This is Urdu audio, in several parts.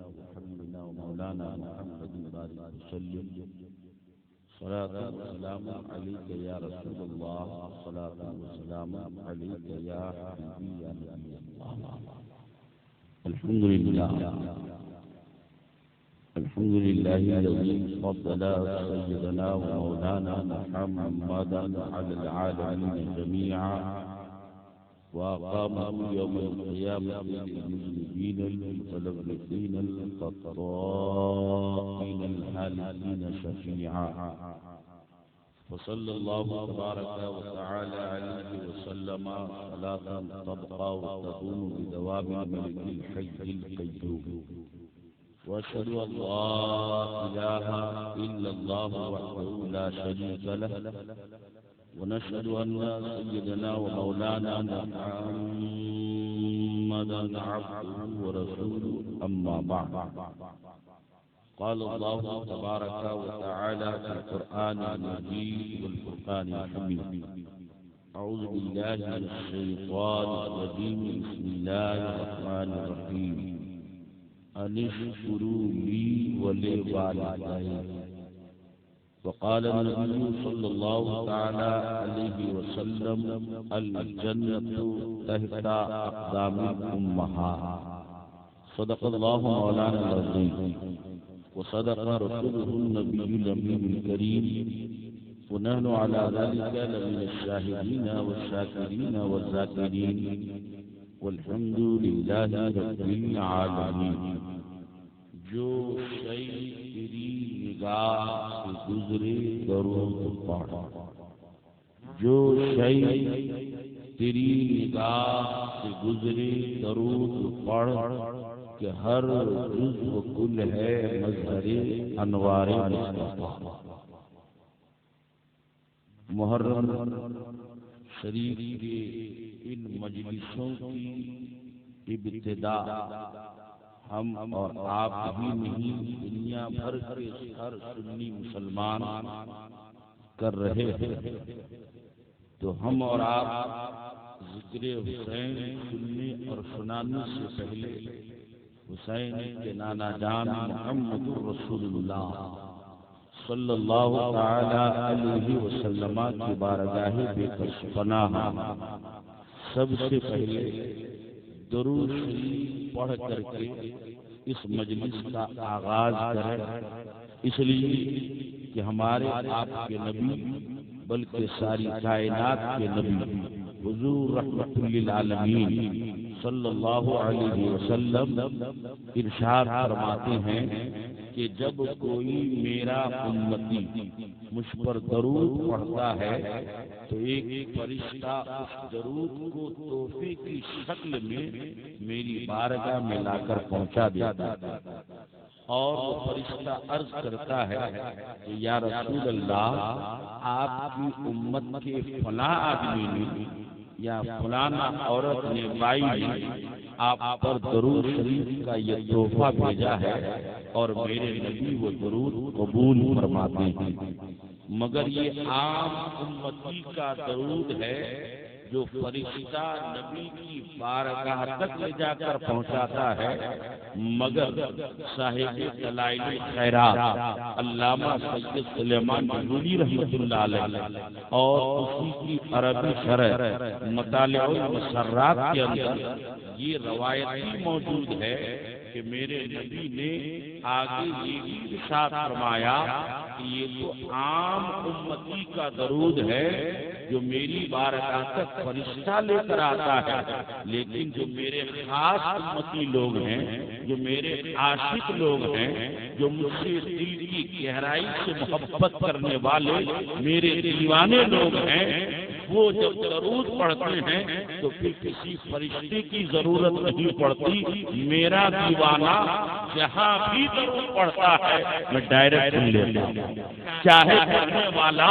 وحبيبنا ومولانا محمد بارك وسلم صلاة وسلام عليك يا رسول الله صلاة وسلام عليك يا حبيبي يا نبي الله. الحمد لله الذي فضل سيدنا ومولانا محمدا على العالمين جميعا وأقامه يوم القيامة للمذنبين المتلبسين الخطائين الهالكين شفيعا. وصلى الله تبارك وتعالى عليه وسلم صلاة تبقى وتدوم بدوام الملك الحي القيوم. وأشهد أن لا إله إلا الله وحده لا شريك له، ونشهد أن سيدنا ومولانا محمدا عبده ورسوله. أما بعد، قال الله تبارك وتعالى في القرآن المجيد والفرقان الحميد: أعوذ بالله من الشيطان الرجيم، بسم الله الرحمن الرحيم. أن اشكروا لي ولوالدي. وقال النبي صلى الله تعالى عليه وسلم: الجنة تحت أقدام الأمهات. صدق الله مولانا العظيم، وصدق رسوله النبي الأمين الكريم، ونحن على ذلك لمن الشاهدين والشاكرين والذاكرين، والحمد لله رب العالمين. جو شيء تیری نگاہ سے گزرے درود پڑھ، جو شيء تیری نگاہ سے گزرے درود پڑھ، کہ ہر جزو کل ہے مظہر انوار مصطفیٰ. محرم شریف کے ان مجلسوں کی ابتدا ہم اور آپ ہی نہیں، دنیا بھر کے ہر سنی مسلمان کر رہے ہیں. تو ہم اور آپ ذکر حسین سننے اور سنانے سے پہلے حسین کے نانا جان محمد رسول اللہ صلی اللہ تعالی علیہ وسلم کی بارگاہ بے کش پناہ سب سے پہلے درود شریف پڑھ کر کے اس مجلس کا آغاز کریں، اس لیے کہ ہمارے آپ کے نبی بلکہ ساری کائنات کے نبی حضور رحمت للعالمین صلی اللہ علیہ وسلم ارشاد فرماتے ہیں کہ جب کوئی میرا امتی مجھ پر درود پڑھتا ہے تو ایک فرشتہ اس درود کو تحفے کی شکل میں میری بارگاہ میں لا کر پہنچا دیتا ہے، اور وہ فرشتہ عرض کرتا ہے کہ یا رسول اللہ، آپ کی امت کے فلاں آدمی نے یا فلانا عورت نے بائی نے آپ پر درود شریف کا یہ تحفہ بھیجا ہے، اور میرے نبی وہ درود قبول فرماتے ہیں. مگر یہ عام امتی کا درود ہے جو فرشتہ نبی کی بارگاہ تک لے جا کر پہنچاتا ہے. مگر صاحب دلائل الخیرات علامہ سید سلیمان نورانی رحمۃ اللہ علیہ اور اسی کی عربی شرح مطالع المسرات کے اندر یہ روایت موجود ہے کہ میرے نبی نے آگے یہ بھی ارشاد فرمایا کہ یہ تو عام امتی کا درود ہے جو میری بارگاہ تک فرشتہ لے کر آتا ہے، لیکن جو میرے خاص امتی لوگ ہیں، جو میرے عاشق لوگ ہیں، جو مجھ سے دل کی گہرائی سے محبت کرنے والے میرے دیوانے لوگ ہیں، وہ جب درود پڑھتے ہیں تو پھر کسی فرشتے کی ضرورت نہیں پڑتی. میرا دیوانہ جہاں بھی درود پڑھتا ہے میں ڈائریکٹ سن لیتا ہوں، چاہے پڑھنے والا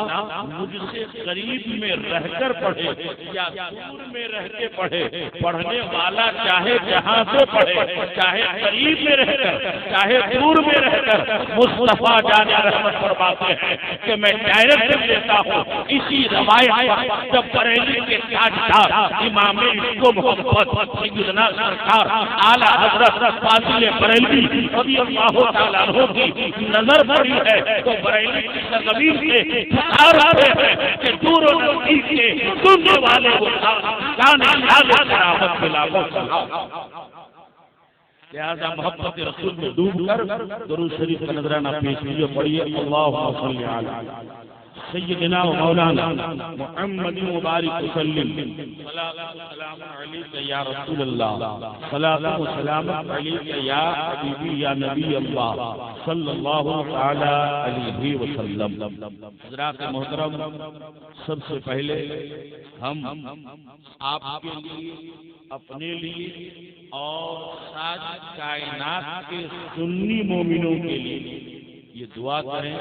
مجھ سے قریب میں رہ کر پڑھے یا دور میں رہ کے پڑھے. پڑھنے والا چاہے جہاں سے پڑھے، چاہے قریب میں رہ کر چاہے دور میں رہ کر، مصطفیٰ جان رحمت فرماتے ہیں کہ میں ڈائریکٹ سن لیتا ہوں. اسی روایت جب بریلی کے تاجدار امام کو محبت سیدنا سرکار اعلی حضرت فاضل بریلوی رضی اللہ تعالیٰ عنہ کی نظر پڑی ہے تو بریلی کی سرزمین سے پکار رہے ہیں کہ دور و نزدیک کے سننے والے کو جانے والے کرامت بلاغوں لہذا محبت رسول میں ڈوب کر درود شریف کا نذرانہ پیش کیجیے، پڑھیے اللہم صلی علی سیدنا و مولانا محمد مبارک وسلم صلاۃ و سلام علیک یا رسول اللہ، صلاۃ و سلام علیک یا حبیبی یا نبی اللہ صلی اللہ تعالی علیہ وسلم۔ حضرات محترم، سب سے پہلے ہم آپ کے لیے، اپنے لیے اور ساری کائنات کے سنی مومنوں کے لیے یہ دعا کریں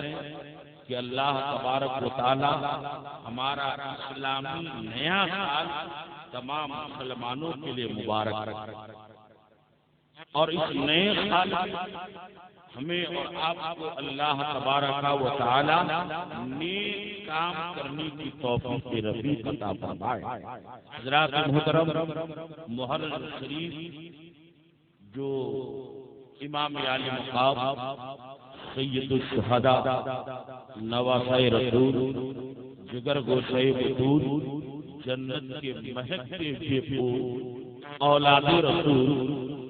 کہ اللہ تبارک و تعالی ہمارا اسلامی نیا سال تمام مسلمانوں کے لیے مبارک رکھے اور اس نئے سال ہمیں اور آپ کو اللہ تبارک و تعالی نیک کام کرنے کی توفیق رفیق عطا فرمائے۔ حضرات محترم، محرم شریف جو امام عالی مقام سید الشہداء نواسہ رسول جگر گوشہ بطول جنت کے مہکتے ہوئے پھول اولاد رسول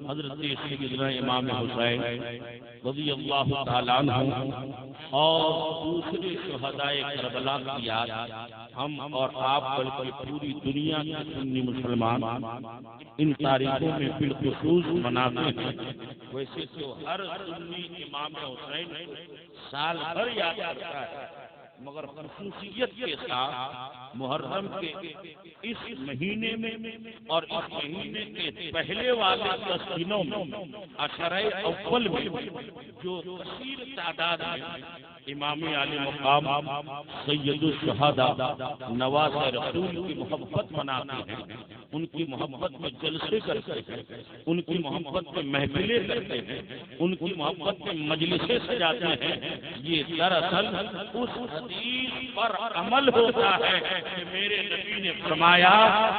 حضرت سیدنا امام حسین رضی اللہ تعالیٰ عنہ اور دوسرے شہداء کربلا کی یاد ہم اور آپ بلکہ پوری دنیا کے سنی مسلمان ان تاریخوں میں بالخصوص مناتے ہیں۔ ویسے تو ہر سنی امام حسین سال بھر یاد کرتا ہے، مگر خصوصیت کے ساتھ محرم کے اس مہینے میں اور اس مہینے کے پہلے والے 10 دنوں میں عشرہ اول میں جو کثیر تعداد میں امام عالی مقام سید الشہداء نواسہ رسول کی محبت مناتے ہیں، ان کی محبت میں جلسے کرتے ہیں، ان کی محبت میں محفلیں کرتے ہیں، ان کی محبت میں مجلسیں سجاتے ہیں، یہ دراصل اس حدیث پر عمل ہوتا ہے کہ میرے نبی نے فرمایا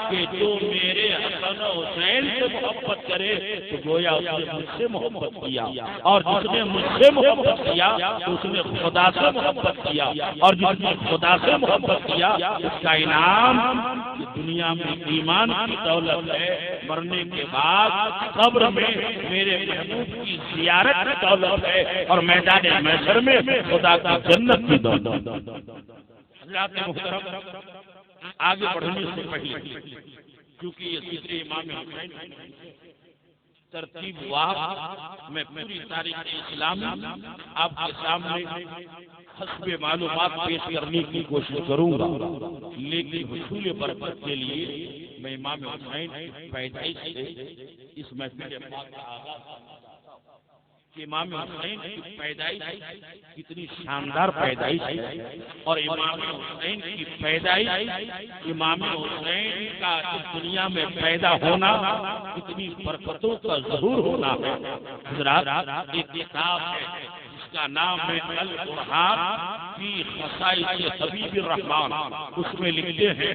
کہ جو میرے حسن و حسین سے محبت کرے تو گویا اس نے مجھ سے محبت کیا، اور جس نے مجھ سے محبت کیا اس نے خدا سے محبت کیا، اور جس نے خدا سے محبت کیا اس کا انعام دنیا میں ایمان کی دولت ہے، مرنے کے بعد قبر میں میرے محبوب کی زیارت کی دولت ہے، اور میدان محشر میں خدا کی جنت کی دولت۔ حضرات محترم، آگے بڑھنے سے پہلے کیونکہ یہ ذکر امام حسین ترتیب واحد میں پوری تاریخ اسلامی آپ کے سامنے حسب معلومات پیش کرنے کی کوشش کروں گا، لیکن حصول برکت کے لیے میں امام حسین پیدائش سے اس محفل پاک کا آغاز کہ امام حسین کی پیدائش کتنی شاندار پیدائش ہے، اور امام حسین کی پیدائش امام حسین کا دنیا میں پیدا ہونا کتنی برکتوں کا ظہور ہونا ہے۔ حضرات، ایک کتاب ہے جس کا نام ہے القرآن فی خصائص حبیب الرحمن، اس میں لکھتے ہیں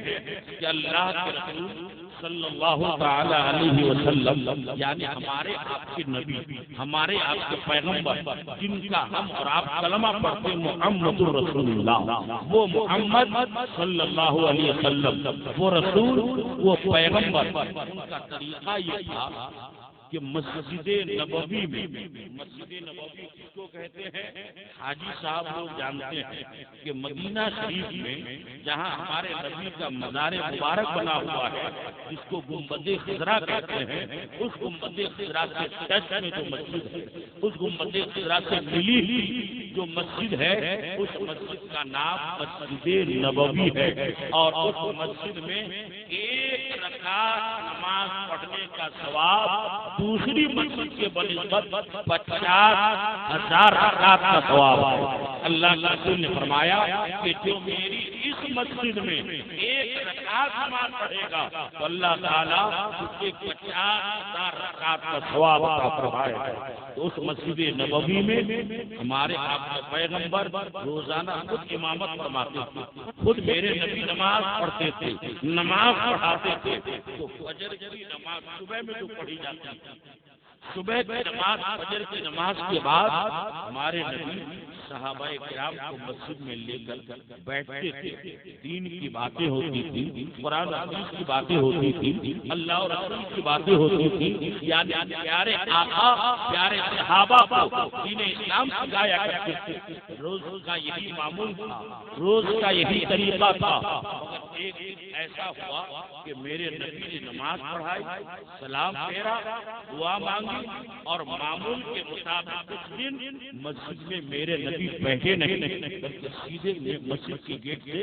کہ اللہ کے رسول صلی اللہ تعالی علیہ وسلم یعنی ہمارے آپ کے نبی، ہمارے آپ کے پیغمبر جن کا ہم اور آپ کلمہ پڑھتے محمد رسول اللہ، وہ محمد صلی اللہ علیہ وسلم، وہ رسول، وہ پیغمبر، ان کا طریقہ یہ تھا کہ مسجد نبوی میں، مسجد نبوی کس کو کہتے ہیں حاجی صاحب لوگ جانتے ہیں کہ مدینہ شریف میں جہاں ہمارے نبی کا مزار مبارک بنا ہوا ہے جس کو گنبد خضرا کہتے ہیں، اس گنبد خضرا سے ٹچ میں جو مسجد ہے، اس گنبد خضرا سے ملی جو مسجد ہے، اس مسجد کا نام مسجد نبوی ہے، اور اس مسجد میں ایک رکعت نماز پڑھنے کا ثواب دوسری مسجد کے بنسبت 50,000 رکعت کا ثواب ہے۔ اللہ کے رسول نے فرمایا کہ جو میری اس مسجد میں ایک رکعت نماز پڑھے گا تو اللہ تعالیٰ اسے 50,000 رکعت کا ثواب عطا فرمائے گا۔ تو اس مسجد نبوی میں ہمارے آپ کے پیغمبر روزانہ خود امامت فرماتے تھے، خود میرے نبی نماز پڑھتے تھے، نماز پڑھاتے تھے۔ تو فجر کی نماز صبح میں جو پڑھی جاتی ہے، صبح کی نماز فجر کی نماز کے بعد ہمارے نبی صحابہ کرام کو مسجد میں لے کر بیٹھتے تھے، دین کی باتیں ہوتی تھی، قرآن حدیث کی باتیں ہوتی تھی، اللہ اور رسول کی باتیں ہوتی تھی، یعنی پیارے آقا پیارے صحابہ کو دین اسلام سکھایا کرتے تھے۔ روز کا یہی معمول تھا، روز کا یہی طریقہ تھا۔ ایک دن ایسا ہوا کہ میرے نبی نے نماز پڑھائی، سلام پھیرا، دعا مانگی اور معمول کے مطابق اس دن مسجد میں میرے نبی بیٹھے نہیں بلکہ سیدھے مسجد کے گیٹ سے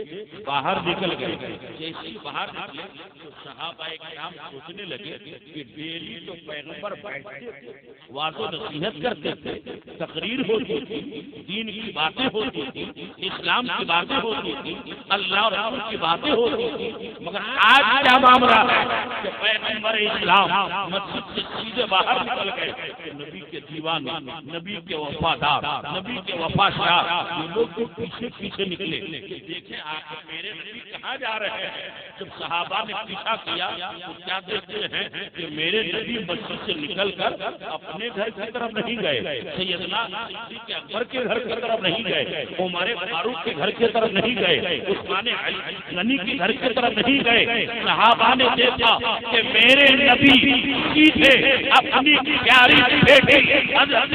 باہر نکل گئے۔ جیسے ہی باہر نکلے تو صحابہ کرام سوچنے لگے کہ ڈیلی تو پیغمبر بیٹھتے تھے، واضح و نصیحت کرتے تھے، تقریر ہوتی تھی، دین کی باتیں ہوتی تھی، اسلام کی باتیں ہوتی تھی، اللہ اور رسول کی باتیں ہوتی تھی، مگر آج کیا معاملہ ہے کہ پیغمبر اسلام مسجد سے سیدھے باہر نکل گئے۔ نبی کے دیوانے، نبی کے وفادار، نبی کے وفاشار یہ لوگ پیچھے پیچھے نکلے۔ دیکھیں آپ میرے نبی کہاں جا رہے ہیں؟ جب صحابہ نے پیچھا کیا تو کیا دیکھتے ہیں کہ میرے نبی مسجد سے نکل کر اپنے گھر کی طرف نہیں گئے، سیدنا صدیق اکبر کے گھر کی طرف نہیں گئے، عمر فاروق کے گھر کی طرف نہیں گئے، عثمان غنی کے گھر کی طرف نہیں گئے۔ صحابہ نے دیکھا کہ میرے نبی سیدھے اپنی پیاری بیٹی حضرت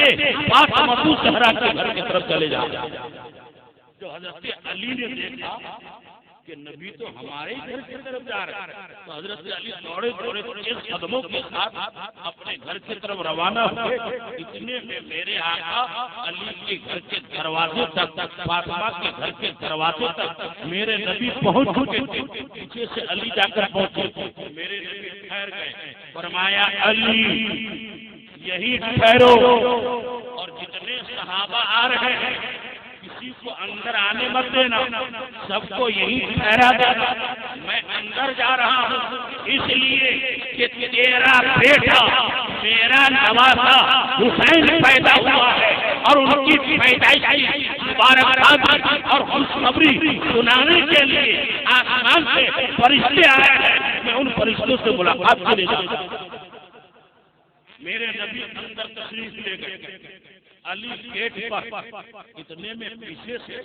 فاطمہ الزہرا کے گھر کی طرف چلے جاتے ہیں۔ جو حضرت علی نے دیکھا کہ نبی تو ہمارے گھر کی طرف جا رہا ہے تو حضرت علی دوڑے دوڑے تیز قدموں کے ساتھ اپنے گھر کی طرف روانہ ہوئے۔ اتنے میں میرے آقا علی کے گھر کے دروازے تک، فاطمہ کے گھر کے دروازے تک میرے نبی پہنچ چکے تھے۔ پیچھے سے علی جا کر پہنچے، میرے نبی ٹھہر گئے، فرمایا علی یہی ٹھہرو اور جتنے صحابہ آ رہے ہیں کسی کو اندر آنے مت دینا، سب کو یہی ٹھہرا دینا۔ میں اندر جا رہا ہوں اس لیے کہ تیرا بیٹا میرا نواسا حسین پیدا ہوا ہے اور ان کی پیدائش کی مبارکباد اور خوشخبری سنانے کے لیے آسمان سے فرشتے آئے ہیں، میں ان فرشتوں سے ملاقات کے لیے جاتا ہوں۔ میرے نبی اندر تشریف لے گئے، علی گیٹ پر، اتنے میں پیچھے سے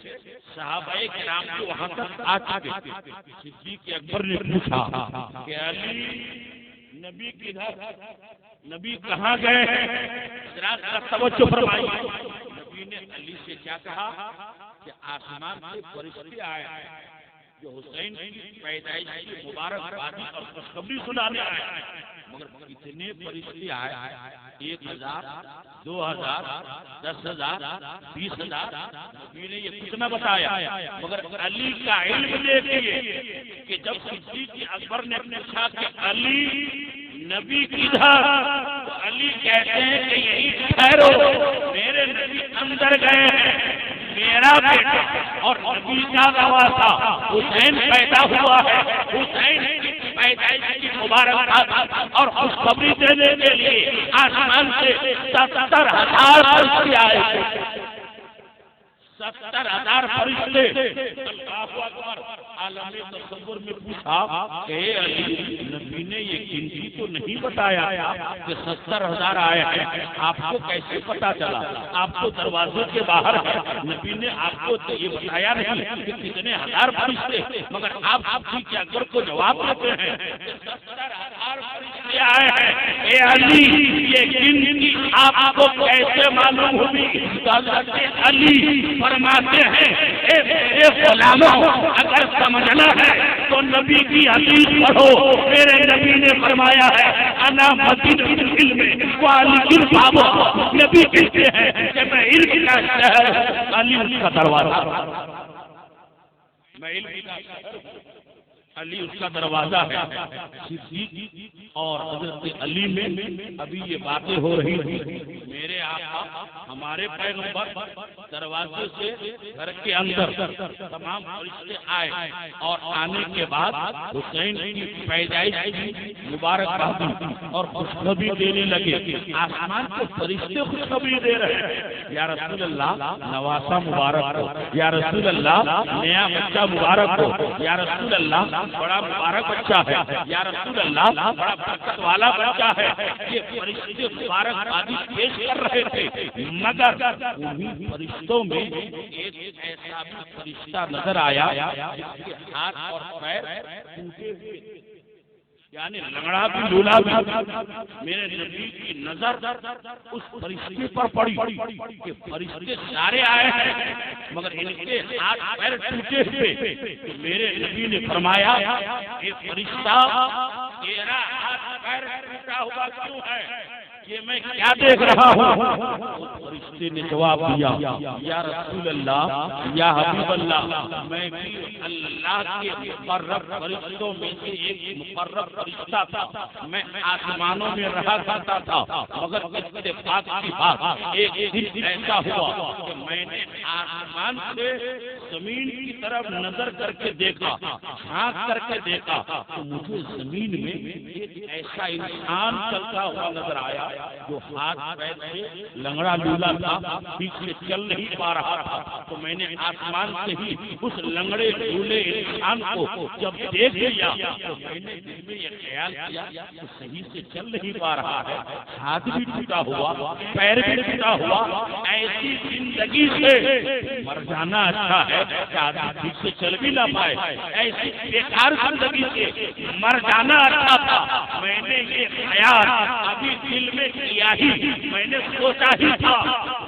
صحابہ کرام کے وہاں تک آ چکے۔ صدیق اکبر نے پوچھا کہ علی نبی کدھر، نبی کہاں گئے ہیں؟ ذرا توجہ فرمائیے۔ نبی نے علی سے کیا کہا کہ آسمان سے فرشتے آئے ہیں جو حسین کی پیدائش کی مبارکبادی اور خوشخبری سنانے آئے ہیں، مگر اتنے فرشتے آئے، 1000 2000 10,000 20,000 نبی نے یہ کتنا بتایا، مگر علی کا علم دیکھیے کہ جب صدیق اکبر نے پوچھا کہ علی نبی کدھر، تو علی کہتے ہیں کہ یہی ٹھہرو، میرے نبی اندر گئے ہیں، میرا بیٹا اور نبی کا نواسا حسین پیدا ہوا ہے، حسین کی پیدائش کی مبارکباد اور خوشخبری دینے کے لیے آسمان سے 70,000 فرشتے آئے تھے، 70,000 فرشتے۔ اللہ اکبر، عالم تصور میں پوچھا کہ علی نبی نے یہ گنتی تو نہیں بتایا کہ 70,000 آئے ہیں، آپ کو کیسے پتا چلا؟ آپ کو دروازے کے باہر ہے، نبی نے آپ کو تو یہ بتایا نہیں کہ کتنے ہزار فرشتے، مگر آپ صدیق اکبر کو جواب دیتے ہیں 70,000 فرشتے آئے ہیں۔ اے علی یہ گنتی آپ کو کیسے معلوم ہوئی؟ حضرت علی فرماتے ہیں اے میرے غلاموں، اگر سمجھنا ہے تو نبی کی حدیث پڑھو، میرے نبی نے فرمایا ہے انا مدینہ العلم وعلی الباب، نبی کہتے ہیں کہ میں علم کا شہر، علی اس کا دروازہ، میں علم کا شہر، علی اس کا دروازہ ہے۔ صدیق اور حضرت علی میں ابھی یہ باتیں ہو رہی تھی، میرے آقا ہمارے پیغمبر دروازے سے گھر کے اندر تمام فرشتے آئے اور آنے کے بعد حسین کی پیدائش کی مبارکباد اور خوشخبری دینے لگے. آسمان کو فرشتے خوشخبری دے رہے ہیں, یا رسول اللہ نواسا مبارک ہو, یا رسول اللہ نیا بچہ مبارک ہو, یا رسول اللہ بڑا مبارک بچہ ہے, یا رسول اللہ بڑا برکت والا بچہ ہے. یہ فرشتے مبارکبادی پیش کر رہے تھے, مگر انہیں فرشتوں میں ایک ایسا بھی فرشتہ نظر آیا جس کے ہاتھ اور پیر ٹوٹے ہوئے, یعنی لنگڑا بھی لولا بھی. میرے نبی کی نظر اس فرشتے پر پڑی کہ فرشتے سارے آئے ہیں مگر ان کے ہاتھ پیر ٹوٹے ہوئے. میرے نبی نے فرمایا یہ فرشتہ تیرا ہاتھ پیر ٹوٹا ہوا کیوں ہے, یہ میں کیا دیکھ رہا ہوں؟ فرشتے نے جواب دیا, یا رسول اللہ یا حبیب اللہ, میں بھی اللہ کے مقرب فرشتوں میں سے ایک مقرب فرشتہ تھا. میں آسمانوں میں رہا کرتا تھا, مگر اتفاق کی بات ایک دن ایسا ہوا کہ میں نے آسمان سے زمین کی طرف نظر کر کے دیکھا, جھانک کر کے دیکھا تو مجھے زمین میں ایک ایسا انسان چلتا ہوا نظر آیا جو ہاتھ پیر سے لنگڑا لولا تھا, ٹھیک سے چل نہیں پا رہا تھا. تو میں نے آسمان سے ہی اس لنگڑے لولے انسان کو جب دیکھ لیا تو میں نے دل میں یہ خیال کیا کہ صحیح سے چل نہیں پا رہا ہے, ہاتھ بھی ٹوٹا ہوا, پیر بھی ٹوٹا ہوا. ایسی زندگی سے مر جانا اچھا ہے کہ آدمی ٹھیک سے چل بھی نہ پائے. ایسی بیکار زندگی سے مر جانا اچھا تھا. میں نے یہ خیال ابھی دل میں کیا ہی, میں نے سوچا ہی تھا,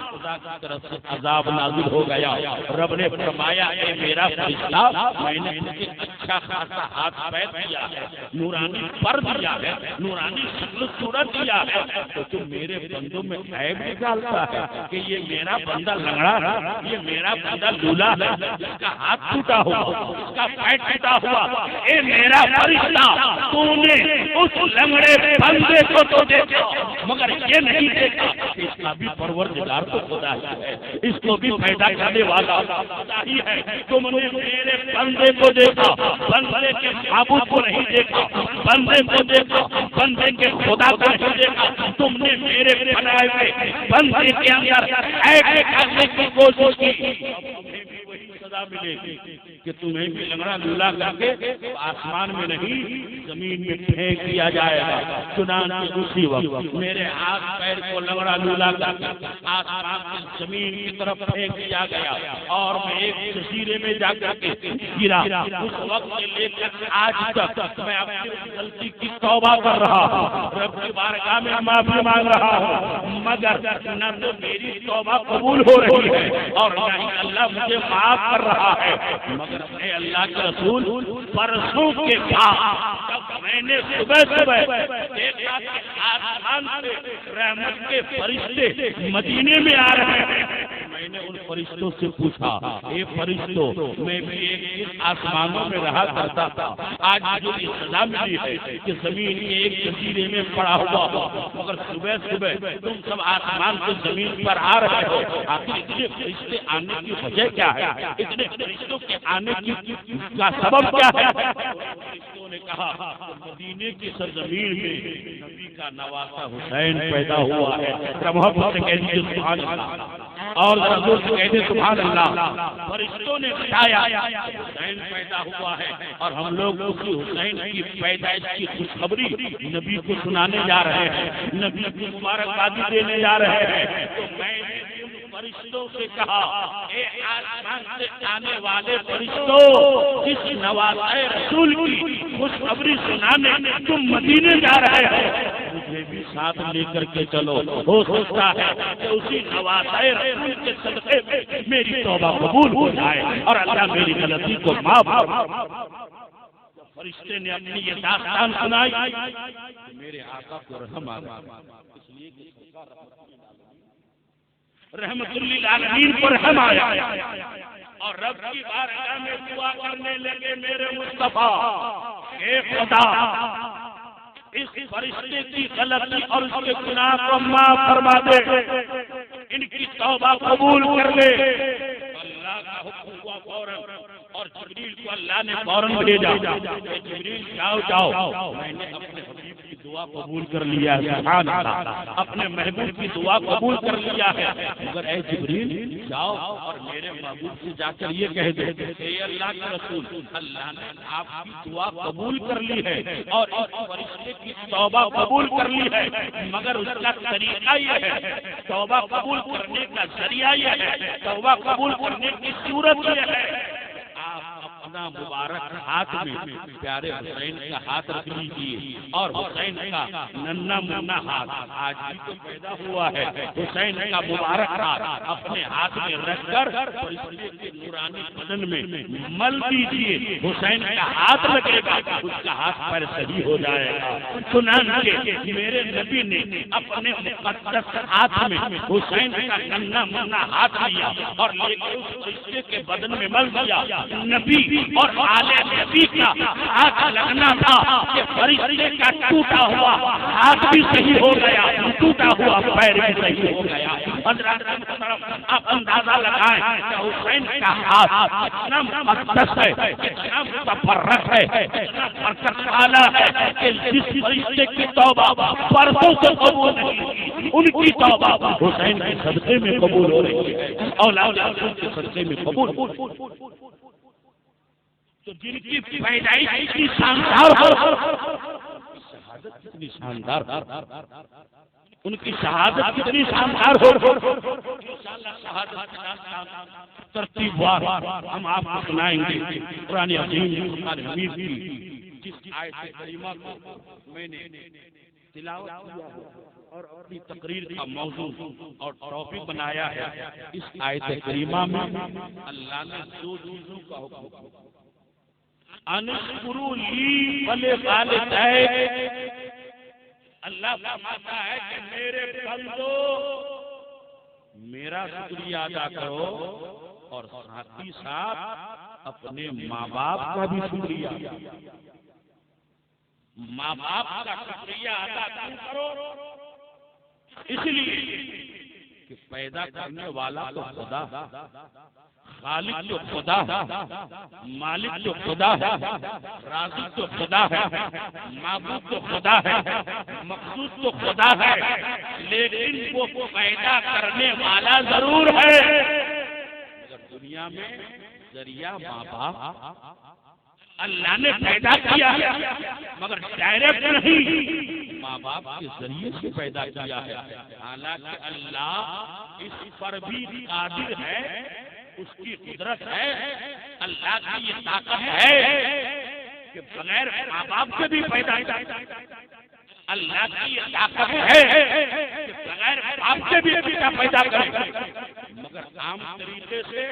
خدا کی طرف سے عذاب نازل ہو گیا. رب نے فرمایا اے میرا فرشتہ, میں نے تجھے اچھا خاصا ہاتھ پیر دیا ہے, نورانی پر دیا ہے, نورانی شکل صورت دیا ہے, تو تم میرے بندوں میں عیب نکالتا ہے کہ یہ میرا بندہ لنگڑا ہے, یہ میرا بندہ لولا ہے, اس کا ہاتھ ٹوٹا ہوا, اس کا پیر ٹوٹا ہوا. اے میرا فرشتہ, تو نے اس لنگڑے بندے کو تو دیکھا مگر یہ نہیں دیکھا کہ اس کا بھی پروردگار تو خدا ہی ہے, اس کو بھی پیدا کرنے والا خدا ہی ہے. تم نے میرے بندے کو دیکھا, بندے کے معبود کو نہیں دیکھا, بندے کو دیکھا, بندے کے خدا کو نہیں دیکھا. تم نے میرے بنائے ہوئے بندے کے اندر ایسے کرنے کی کوشش کی, سزا ملے گی کہ تمہیں بھی لنگڑا لولا کر کے آسمان میں نہیں زمین میں پھینک دیا جائے گا. چنانچہ اسی وقت میرے ہاتھ پیر کو لنگڑا لولا کر کے آسمان کی زمین کی طرف پھینک دیا گیا اور میں ایک جزیرے میں جا کر کے گرا. اس وقت سے لے کر آج تک میں اپنی غلطی کی توبہ کر رہا ہوں, رب کی بارگاہ میں معافی مانگ رہا ہوں, مگر نہ تو میری توبہ قبول ہو رہی ہے اور نہ ہی اللہ مجھے معاف کر رہا ہے. مگر اے اللہ کے رسول, پرسوں کے بعد جب میں نے صبح دیکھا کہ آسمان سے رحمت کے فرشتے مدینے میں آ رہے ہیں, میں نے ان فرشتوں سے پوچھا, اے فرشتوں, میں بھی ایک آسمانوں میں رہا کرتا تھا, آج جو یہ سزا ملی ہے کہ زمین کے ایک جزیرے میں پڑا ہوا ہو, مگر صبح تم سب آسمان سے زمین پر آ رہے ہو, آخر اتنے فرشتے آنے کی وجہ کیا ہے, اتنے فرشتوں کے آنے کا سبب کیا ہے؟ فرشتوں نے کہا مدینے کی سرزمین میں نبی کا نواسا حسین پیدا ہوا ہے. محبت سے کہہ دیجیے سبحان اللہ, اور رسول سے کہہ دیجیے سبحان اللہ. فرشتوں نے بتایا حسین پیدا ہوا ہے اور ہم لوگ اسی حسین کی پیدائش کی خوشخبری نبی کو سنانے جا رہے ہیں, نبی کی مبارکبادی دینے جا رہے ہیں. تو میں نے فرشتوں سے کہا, اے آسمان سے آنے والے فرشتوں, جس نواسائے رسول کی خوشخبری سنانے تم مدینے جا رہے ہو, مجھے بھی ساتھ لے کر کے چلو. ہو سکتا ہے کہ اسی نواسائے رسول کے صدقے میں میری توبہ قبول ہو جائے اور اللہ میری غلطی کو معاف کر. فرشتے نے اپنی یہ داستان سنائی, میرے آقا کو رحم آ گیا, اس لیے کہ رحمت للعالمین پر رحم آیا اور رب کی بارگاہ میں دعا کرنے لگے, میرے مصطفیٰ, اے خدا, اس فرشتے کی غلطی اور اس کے گناہ کو معاف فرما دے. ان کی توبہ قبول کر لے۔ اللہ کا حکم ہوا فوراً، اور جبریل کو اللہ نے فوراً بھیجا کہ جبریل جاؤ میں نے اپنے حبیب کی دعا قبول کر لیا ہے، سبحان اللہ، اپنے محبوب کی دعا قبول کر لیا ہے، مگر اے جبریل جاؤ اور میرے محبوب سے جا کر یہ کہہ دے اے اللہ کے رسول، اللہ نے آپ کی دعا قبول کر لی ہے اور اس فرشتے کی توبہ قبول کر لی ہے، مگر اس کا طریقہ یہ ہے، توبہ قبول کرنے کا ذریعہ یہ ہے، توبہ قبول کرنے کی صورت یہ ہے، آپ اپنا مبارک ہاتھ میں پیارے حسین کا ہاتھ رکھ لیجیے اور حسین کا ننھا منا ہاتھ آج بھی تو پیدا ہوا ہے، حسین کا مبارک ہاتھ اپنے ہاتھ میں رکھ کر فرشتے کے نورانی بدن میں مل دیجیے، حسین کا ہاتھ لگے گا، اس کا ہاتھ پر صحیح ہو جائے گا۔ چنانچہ میرے نبی نے اپنے مقدس ہاتھ میں حسین کا ننھا منا ہاتھ لیا اور لے کے اس فرشتے کے بدن میں مل دیا۔ نبی اور آل نبی کا ہاتھ لگنا تھا کہ فرشتے کا ٹوٹا ہوا ہاتھ بھی صحیح ہو گیا، ٹوٹا ہوا پیر بھی صحیح ہو گیا۔ آپ اندازہ لگائیں کہ حسین کا ہاتھ اتنا مقدس ہے، اتنا متبرک ہے، اتنا برکت والا ہے کہ جس فرشتے کی توبہ پردوں سے قبول نہیں، ان کی توبہ حسین کے صدقے میں قبول ہو رہی ہے، اولاد رسول کے صدقے میں قبول۔ تو جن کی پیدائش اتنی شاندار ہو، شہادت کتنی شاندار، ان کی شہادت کتنی شاندار ہو، انشاءاللہ شہادت ترتیب وار ہم آپ کو سنائیں گے۔ قرآن عظیم قرآن حمید کی جس آیت کریمہ کو میں نے تلاوت کیا اور اپنی تقریر کا موضوع اور ٹاپک بنایا ہے، اس آیت کریمہ میں اللہ نے دو چیزوں کا حکم دیا، انشکروا لی ولوالدیک، اللہ فرماتا ہے کہ میرے بندو میرا شکریہ ادا کرو اور ساتھ ہی ساتھ اپنے ماں باپ کا بھی شکریہ، ماں باپ کا شکریہ ادا کرو، اس لیے کہ پیدا کرنے والا تو خدا، خالق تو خدا، مالک تو خدا ہے، رازق تو خدا ہے، معبود تو خدا ہے، مقصود تو خدا ہے، لیکن وہ پیدا کرنے والا ضرور ہے، مگر دنیا میں ذریعہ ماں باپ اللہ نے پیدا کیا ہے، مگر ڈائریکٹ نہیں، ماں باپ کے ذریعے سے پیدا کیا ہے، حالانکہ اللہ اس پر بھی قادر ہے، اس کی قدرت ہے، اللہ کی یہ طاقت ہے کہ بغیر ماں باپ کے بھی پیدا کرے، اللہ کی یہ طاقت ہے کہ بغیر باپ کے بھی پیدا کرے، مگر عام طریقے سے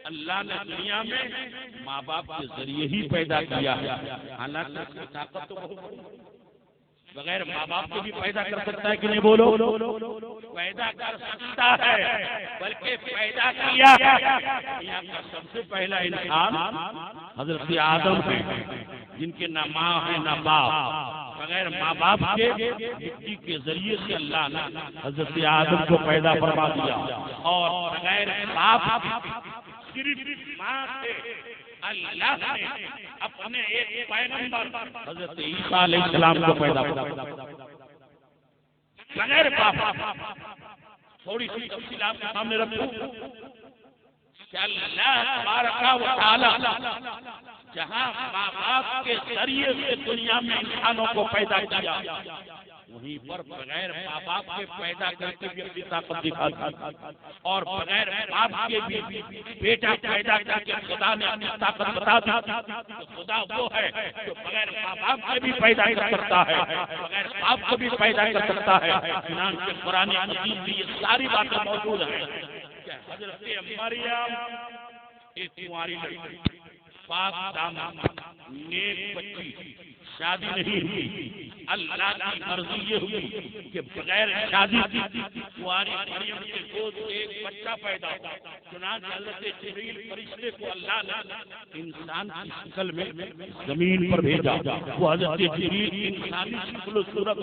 اللہ نے دنیا میں ماں باپ کے ذریعے ہی پیدا کیا ہے، حالانکہ اس کی طاقت تو بہت بغیر ماں باپ کے بھی پیدا کر سکتا ہے کہ نہیں، بولو، پیدا کر سکتا ہے، بلکہ پیدا کیا ہے۔ سب سے پہلا انسان حضرت آدم ہے، جن کے نہ ماں ہے نہ باپ، بغیر ماں باپ کے مٹی کے ذریعے سے اللہ نے حضرت آدم کو پیدا فرما دیا، اور بغیر باپ صرف ماں سے اللہ نے اپنے ایک پیغمبر حضرت عیسیٰ علیہ السلام کو پیدا کیا، بغیر باپ۔ تھوڑی سی تفصیل آپ کے سامنے رکھوں کہ اللہ تبارک و تعالی جہاں ماں باپ کے ذریعے سے دنیا میں انسانوں کو پیدا کیا، وہیں پر بغیر ماں باپ کے پیدا کر کے بھی اپنی طاقت دکھا دی، اور بغیر باپ کے بھی بیٹا پیدا کر کے خدا نے اپنی طاقت بتا دی۔ خدا وہ ہے جو بغیر ماں باپ کے بھی پیدا کر سکتا ہے، بغیر باپ کو بھی پیدا کر سکتا ہے۔ چنانچہ قرآن مجید میں یہ ساری باتیں موجود ہیں۔ حضرت مریم ایک کنواری لڑکی، پاک دامن، نیک بچی، شادی نہیں ہوئی، اللہ کی مرضی یہ ہوئی کہ بغیر شادی کنواری مریم کے گود سے ایک بچہ پیدا ہوا۔ چنانچہ حضرت جبریل فرشتے کو اللہ نے انسان کی شکل میں زمین پر بھیجا۔ وہ حضرت جبریل انسانی شکل و صورت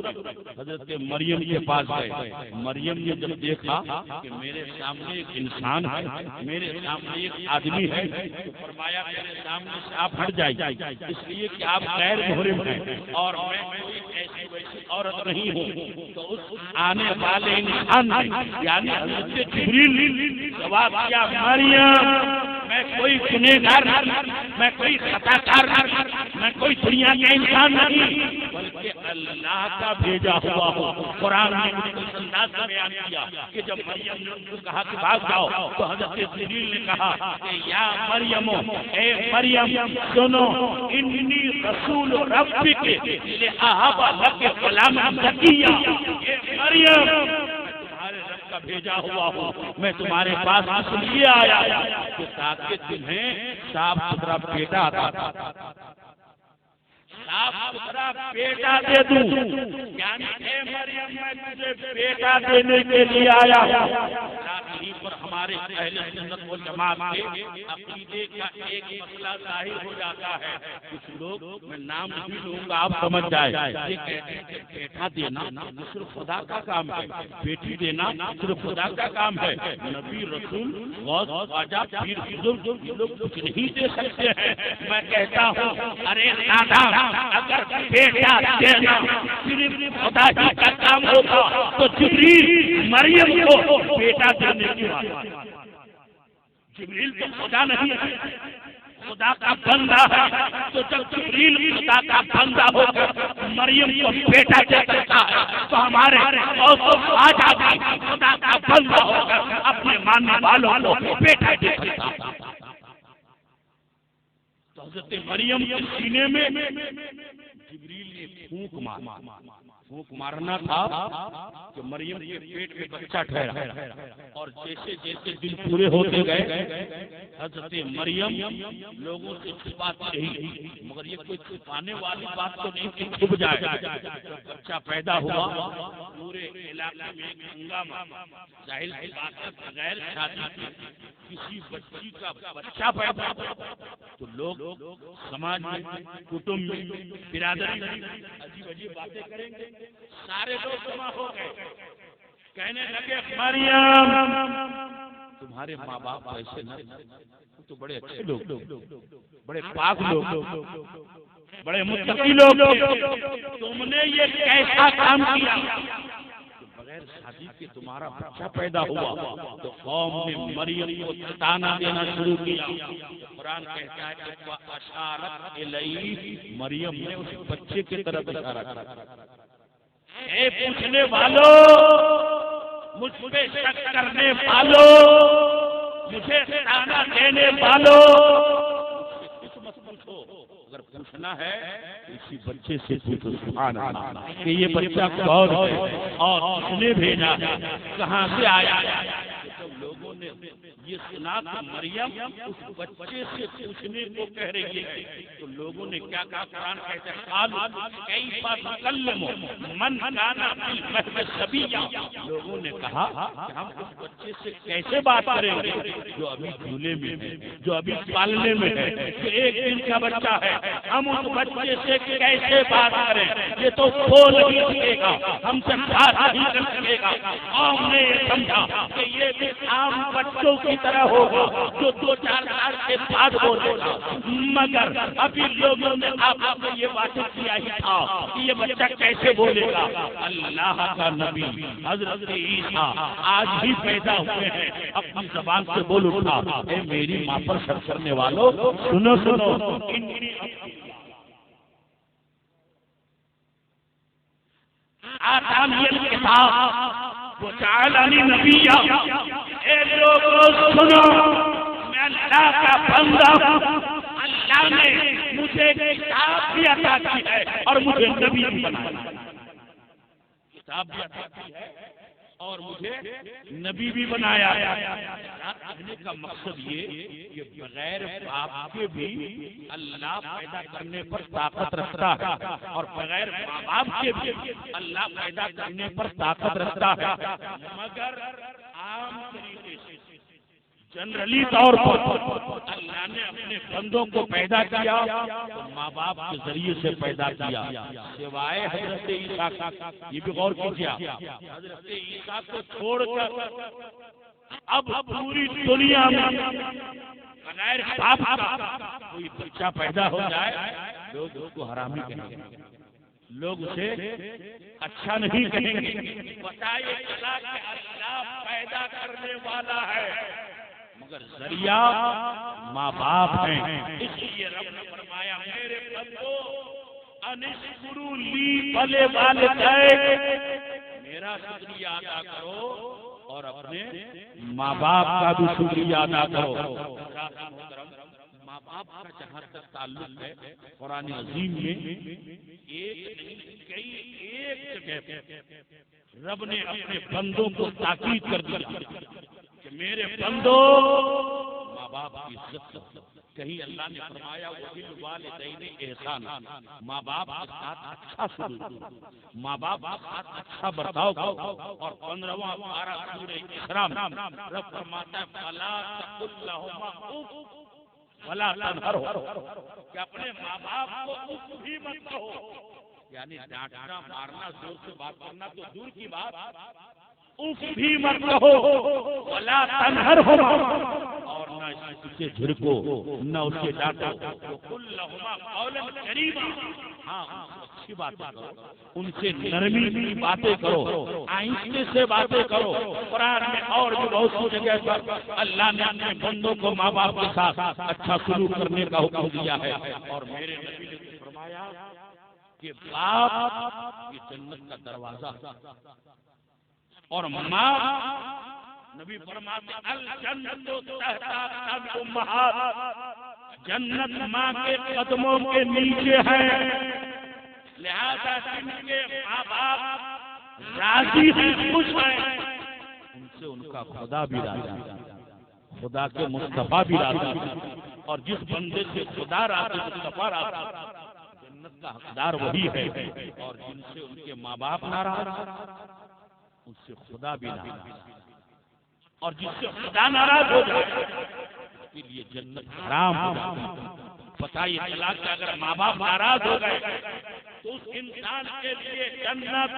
حضرت مریم کے پاس گئے۔ مریم نے جب دیکھا کہ میرے سامنے ایک انسان ہے، میرے سامنے ایک آدمی ہے، تو فرمایا میرے سامنے سے آپ ہٹ جائیے، اس لیے کہ آپ غیر محرم ہیں اور میں کوئی ایسی ویسی عورت نہیں ہوں۔ تو اس آنے والے انسان نے یعنی حضرت جبریل جواب دیا، مریم میں کوئی گنہگار نہیں، میں کوئی خطا کار نہیں، میں کوئی دنیا کا انسان نہیں، بلکہ اللہ کا بھیجا ہوا ہوں۔ قرآن نے اس انداز میں بیان کیا کہ جب مریم نے ان کو کہا کہ بھاگ جاؤ تو حضرت جبریل نے کہا کہ یا مریم، اے مریم سنو، انی رسول ربک لأہب لک غلاما زکیا، اے مریم تمہارے رب کا بھیجا ہوا ہوں، میں تمہارے پاس اس لیے آیا کہ تاکہ تمہیں صاف ستھرا بیٹا عطا، صاف ستھرا بیٹا دے دوں، یعنی اے مریم میں تجھے بیٹا دینے کے لیے آیا ہوں۔ یہیں پر ہمارے اہل سنت والجماعت کے عقیدے کا ایک مسئلہ ظاہر ہو جاتا ہے۔ کچھ لوگ، میں نام نہیں لوں گا آپ سمجھ جائے، یہ کہتے ہیں کہ بیٹا دینا صرف خدا کا کام ہے، بیٹی دینا صرف خدا کا کام ہے، نبی رسول غوث خواجہ پیر بزرگ یہ لوگ کچھ نہیں دے سکتے ہیں۔ میں کہتا ہوں ارے نادان، اگر بیٹا دینا صرف خدا ہی کا کام ہوتا تو جبریل مریم کو بیٹا دینے کی بات، جبریل تو خدا نہیں ہے، خدا کا بندہ ہے، تو جب جبریل خدا کا بندہ ہو کر مریم کو بیٹا دے سکتا ہے تو ہمارے خواجہ بھی خدا کا بندہ ہو کر اپنے ماننے والوں کو بیٹا دے سکتا ہے۔ حضرت مریم کے سینے میں جبریل نے پھونک مارنا تھا کہ مریم کے پیٹ میں بچہ ٹھہرا، اور جیسے جیسے دن پورے ہوتے گئے حضرت مریم لوگوں سے چھپاتی رہی، مگر یہ کوئی چھپانے والی بات تو نہیں کہ چھپ جائے۔ بچہ پیدا ہوا، پورے علاقے میں ایک ہنگامہ، ظاہر سی بات ہے بغیر شادی کے کسی بچی کا بچہ پیدا تو لوگ سماج میں، کٹمب میں، برادری میں عجیب عجیب باتیں کریں گے۔ سارے لوگ جمع ہو گئے، کہنے لگے مریم تمہارے ماں باپ ایسے نہ، تو بڑے اچھے لوگ، بڑے پاک لوگ، بڑے متقی لوگ، تم نے یہ کیسا کام کیا؟ بغیر شادی کے تمہارا بچہ پیدا ہوا تو قوم نے مریم کو تانا دینا شروع کیا۔ قرآن کہتا ہے کہ اشارت الیہ، مریم نے اس بچے کی طرف اشارہ کیا۔ اے پوچھنے والوں، مجھ پہ شک کرنے والوں، مجھے تانا دینے والوں، مت پوچھو، اگر پوچھنا ہے اسی بچے سے پوچھو سبحان اللہ کہ یہ بچہ کون ہے اور کس نے بھیجا، کہاں سے آیا۔ جب لوگوں نے یہ سنا تو مریم اس بچے سے پوچھنے کو کہہ رہی ہے تو لوگوں نے کیا کہا؟ قرآن کہتا ہے قالوا کیف نکلم من کان فی المہد صبیا، لوگوں نے کہا کہ ہم اس بچے سے کیسے بات کریں گے جو ابھی جھولے میں ہے، جو ابھی پالنے میں ہے، جو ایک دن کا بچہ ہے، ہم اس بچے سے کیسے بات کریں؟ یہ تو بول نہیں سکے گا، ہم سے بات نہیں کر سکے گا۔ قوم نے یہ سمجھا کہ یہ بھی عام بچوں کی طرح ہوگا جو 2-4 سال کے بعد بولے گا، مگر ابھی لوگوں نے آپ کو یہ بات کیا ہی تھا کہ یہ بچہ کیسے بولے گا۔ اللہ کا نبی حضرت عیسیٰ آج ہی پیدا ہوئے ہیں، اپنی زبان سے بول اٹھا، اے میری ماں پر شک کرنے والوں سنو سنو، آتانی الکتاب وجعلنی نبیا، اے لوگوں سنو، میں اللہ کا بندہ ہوں، اللہ نے مجھے کتاب بھی عطا کی ہے اور مجھے نبی بھی بنایا، کتاب بھی عطا کی ہے اور مجھے نبی بھی بنایا ہے۔ کہنے کا مقصد یہ کہ بغیر باپ کے بھی اللہ پیدا کرنے پر طاقت رکھتا ہے، اور بغیر ماں باپ کے بھی اللہ پیدا کرنے پر طاقت رکھتا ہے، مگر عام طریقے سے جنرلی طور پر اللہ نے اپنے بندوں کو پیدا کیا تو ماں باپ کے ذریعے سے پیدا کیا، سوائے حضرت عیسیٰ کا۔ یہ بھی غور کیجیے، حضرت عیسیٰ کو چھوڑ کر اب پوری دنیا میں بغیر باپ کا کوئی بچہ پیدا ہو جائے لوگ اس کو حرامی کہیں گے، لوگ اسے اچھا نہیں کہیں گے۔ بتائیے چلا کہ اللہ پیدا کرنے والا ہے مگر ذریعہ ماں باپ ہیں، اس لیے رب نے فرمایا میرے بندو انشکروا لی ولوالدیک، میرا شکریہ ادا کرو اور اپنے ماں باپ کا بھی شکریہ ادا کرو۔ ماں باپ کا جہاں تک تعلق ہے قرآن عظیم میں ایک نہیں کئی ایک جگہ پہ رب نے اپنے بندوں کو تاکید کر دیا کہ میرے بندو ماں باپ کی عزت کرو۔ کہیں اللہ نے فرمایا وبالوالدین احسانا، ماں باپ کے ساتھ اچھا سلوک کرو، ماں باپ کے ساتھ اچھا برتاؤ کرو۔ اور 15واں پارہ سورہ اسراء رب فرماتا ہے فلا تقل لهما اف ولا تنهرهما، کہ اپنے ماں باپ کو اف بھی مت کہو، یعنی ڈانٹنا مارنا زور سے بات کرنا تو دور کی بات، اف بھی مت کہو، ولا تنہرہما، اور نہ اسے جھڑکو نہ اسے ڈانٹو، وقل لہما قولا کریما، ہاں اچھی بات کرو، ان سے نرمی کی باتیں کرو، آہستہ سے باتیں کرو۔ قرآن میں اور بھی بہت سی جگہ پر اللہ نے اپنے بندوں کو ماں باپ کے ساتھ اچھا سلوک کرنے کا حکم دیا ہے، اور میرے نبی نے فرمایا کہ باپ یہ جنت کا دروازہ اور ماں، نبی فرماتے الجنت تحت اقدام الامہات، جنت ماں کے قدموں کے نیچے ہے، لہذا جن کے ماں باپ راضی ہیں خوش ہیں ان سے ان کا خدا بھی راضی ہے، خدا کے مصطفیٰ بھی راضی ہے، اور جس بندے سے خدا راضی مصطفیٰ راضی جنت کا حقدار وہی ہے، اور جن سے ان کے ماں باپ ناراض اس سے خدا بھی ناراض، اور جس سے خدا ناراض ہو جائے اس کے لیے جنت حرام ہو جاتی۔ بتائیے چلا کہ اگر ماں باپ ناراض ہو گئے تو اس انسان کے لیے جنت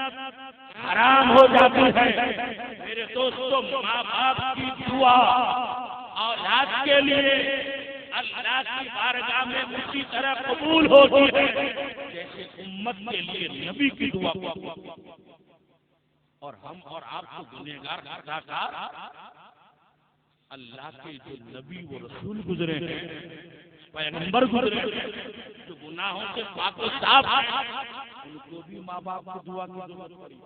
حرام ہو جاتی ہے۔ میرے دوستوں، ماں باپ کی دعا اولاد کے لیے اللہ کی بارگاہ میں اسی طرح قبول ہوتی ہے جیسے امت کے لیے نبی کی دعا قبول۔ اور ہم اور آپ کو گنہگار خطاکار اللہ کے جو نبی و رسول گزرے ہیں، پیغمبر گزرے ہیں، جو گناہوں سے پاک و صاف ہیں، ان کو بھی ماں باپ کی دعا کی ضرورت پڑی۔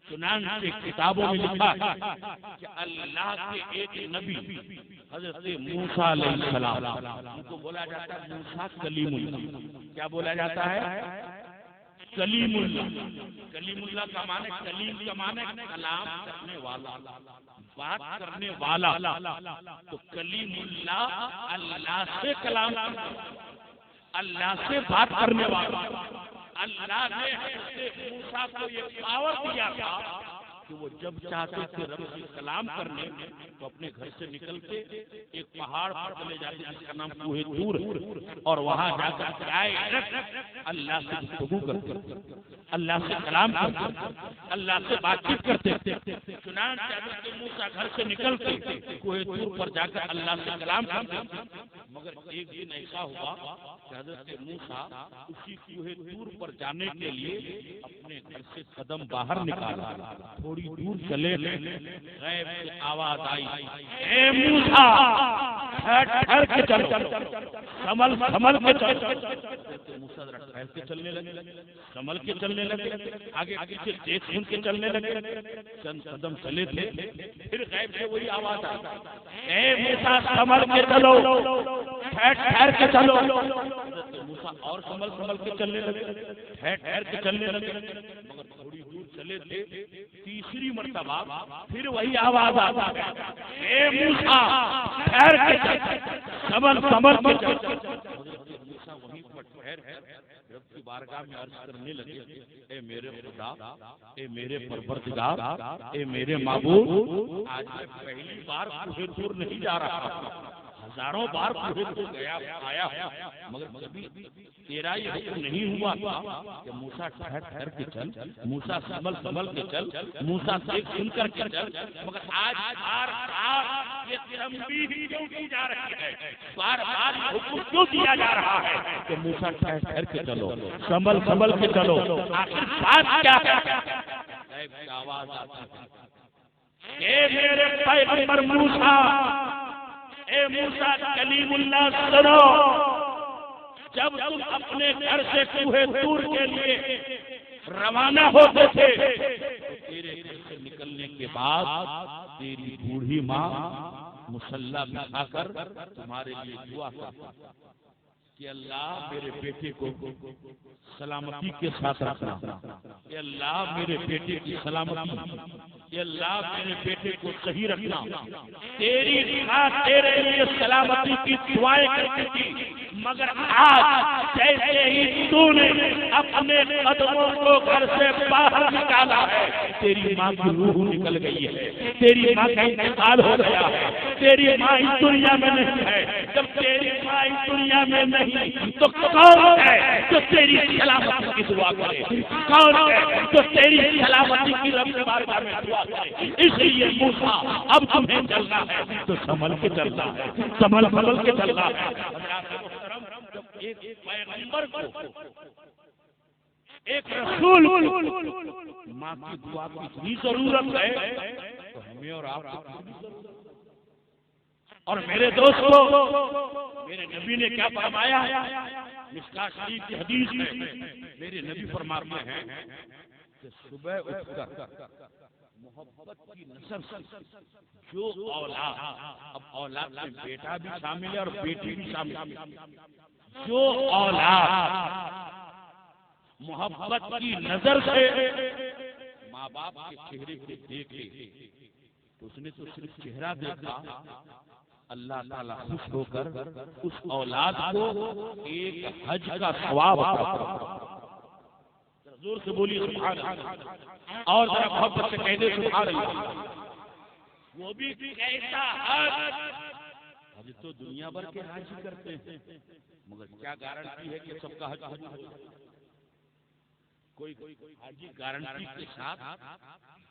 چنانچہ کتابوں میں لکھا ہے کہ اللہ کے ایک نبی حضرت موسیٰ علیہ السلام، ان کو بولا جاتا ہے موسیٰ کلیم اللہ۔ کیا بولا جاتا ہے؟ کلیم اللہ۔ کلیم اللہ کا معنی، کلیم کا معنی کلام کرنے والا، بات کرنے والا۔ تو کلیم اللہ اللہ سے کلام کرنے والا، اللہ سے بات کرنے والا۔ اللہ نے حضرت موسیٰ کو یہ پاور دیا تھا کہ وہ جب چاہتے تھے رب سے کلام کرنے تو اپنے گھر سے نکلتے ایک پہاڑ پر چلے جاتے جس کا نام کوہ طور، اور وہاں جا کر ڈائریکٹ اللہ سے گفتگو کرتے، اللہ سے کلام کرتے، اللہ سے بات چیت کرتے۔ چنانچہ حضرت موسیٰ گھر سے نکلتے کوہ طور پر جا کر اللہ سے کلام کرتے۔ مگر ایک دن ایسا ہوا کہ حضرت موسیٰ اسی کوہ طور پر جانے کے لیے اپنے گھر سے قدم باہر نکالا، تھوڑی دور چلے، غیب سے آواز آئی، اے موسیٰ ٹھہر کے چلو، سنبھل کے چلو۔ موسیٰ ذرا ٹھہر کے چلنے لگے، سنبھل کے چلنے لگے، آگے پیچھے دیکھ سن کے چلنے لگے۔ چند قدم چلے تھے، پھر غیب سے وہی آواز آئی، اے موسیٰ سنبھل کے چلو، ٹھہر کے چلو۔ موسیٰ اور سنبھل کے چلنے لگے، ٹھہر کے چلنے لگے، مگر تھوڑی دور چلے تھے، تیسری مرتبہ پھر وہی آواز آتا ہے، اے موسیٰ ٹھہر کے چل، سنبھل کے چل۔ حضرت موسیٰ وہیں پر ٹھہر رب کی بارگاہ میں عرض کرنے لگے، اے میرے خدا، اے میرے پروردگار، اے میرے معبود، آج میں پہلی بار کوہ طور نہیں جا رہا، ہزاروں بار کوہ طور گیا آیا، مگر کبھی تیرا یہ حکم نہیں ہوا تھا کہ موسیٰ ٹھہر کے چل، موسیٰ سنبھل کے چل، موسیٰ دیکھ سن کر کے چل، مگر آج بار بار یہ تنبیہ کیوں کی جا رہی ہے، بار بار یہ حکم کیوں دیا جا رہا ہے کہ موسیٰ ٹھہر کے چلو، سنبھل کے چلو؟ آخر بات کیا ہے؟ ایک آواز آتی ہے، اے میرے پیغمبر موسیٰ، اے موسیٰ کلیم اللہ سنو، جب تم اپنے گھر سے کوہ طور کے لیے روانہ ہوتے تھے تو تیرے گھر سے نکلنے کے بعد تیری بوڑھی ماں مصلی بچھا کر تمہارے لیے دعا کرتی کہ اللہ میرے بیٹے کو سلامتی کے ساتھ رکھنا، کہ اللہ میرے بیٹے کی سلامتی، کہ اللہ میرے بیٹے کو صحیح رکھنا، تیری ماں تیرے لیے سلامتی کی دعائیں کرتی تھی، مگر آج جیسے ہی تو نے اپنے قدموں کو گھر سے باہر نکالا ہے، تیری ماں کی روح نکل گئی ہے، تیری ماں کا انتقال ہو گیا ہے، تیری ماں اس دنیا میں نہیں ہے۔ جب تیری ماں اس دنیا میں نہیں تو کون ہے جو تیری سلامتی کی دعا کرے؟ کون ہے جو تیری سلامتی کی رب کے بارگاہ میں دعا کرے؟ اس لیے موسیٰ اب تمہیں چلنا ہے تو سنبھل کے چلنا ہے، سنبھل کے چلنا ہے۔ ایک پیغمبر کو، ایک رسول ماں کی دعا کی اتنی ضرورت ہے تو ہمیں اور آپ کو۔ اور میرے دوستو، میرے نبی نے کیا فرمایا؟ مشکاہ شریف کی حدیث میں میرے نبی فرماتے ہیں کہ صبح اٹھ کر محبت کی نسب سے جو اولاد، اب اولاد میں بیٹا بھی شامل ہے اور بیٹی بھی شامل ہے، جو اولاد محبت کی نظر سے ماں باپ کے چہرے کو دیکھے تو اس نے تو صرف چہرہ دیکھا، اللہ تعالیٰ خوش ہو کر اس اولاد کو ایک حج کا ثواب عطا کرتا۔ زور سے بولیے سبحان اللہ، اور ذرا محبت سے کہہ دے سبحان اللہ۔ وہ بھی کیسا حج؟ حج تو دنیا بھر کے حج کرتے ہیں، مگر کیا گارنٹی ہے کہ سب کا حج ہو؟ کوئی حاجی گارنٹی کے ساتھ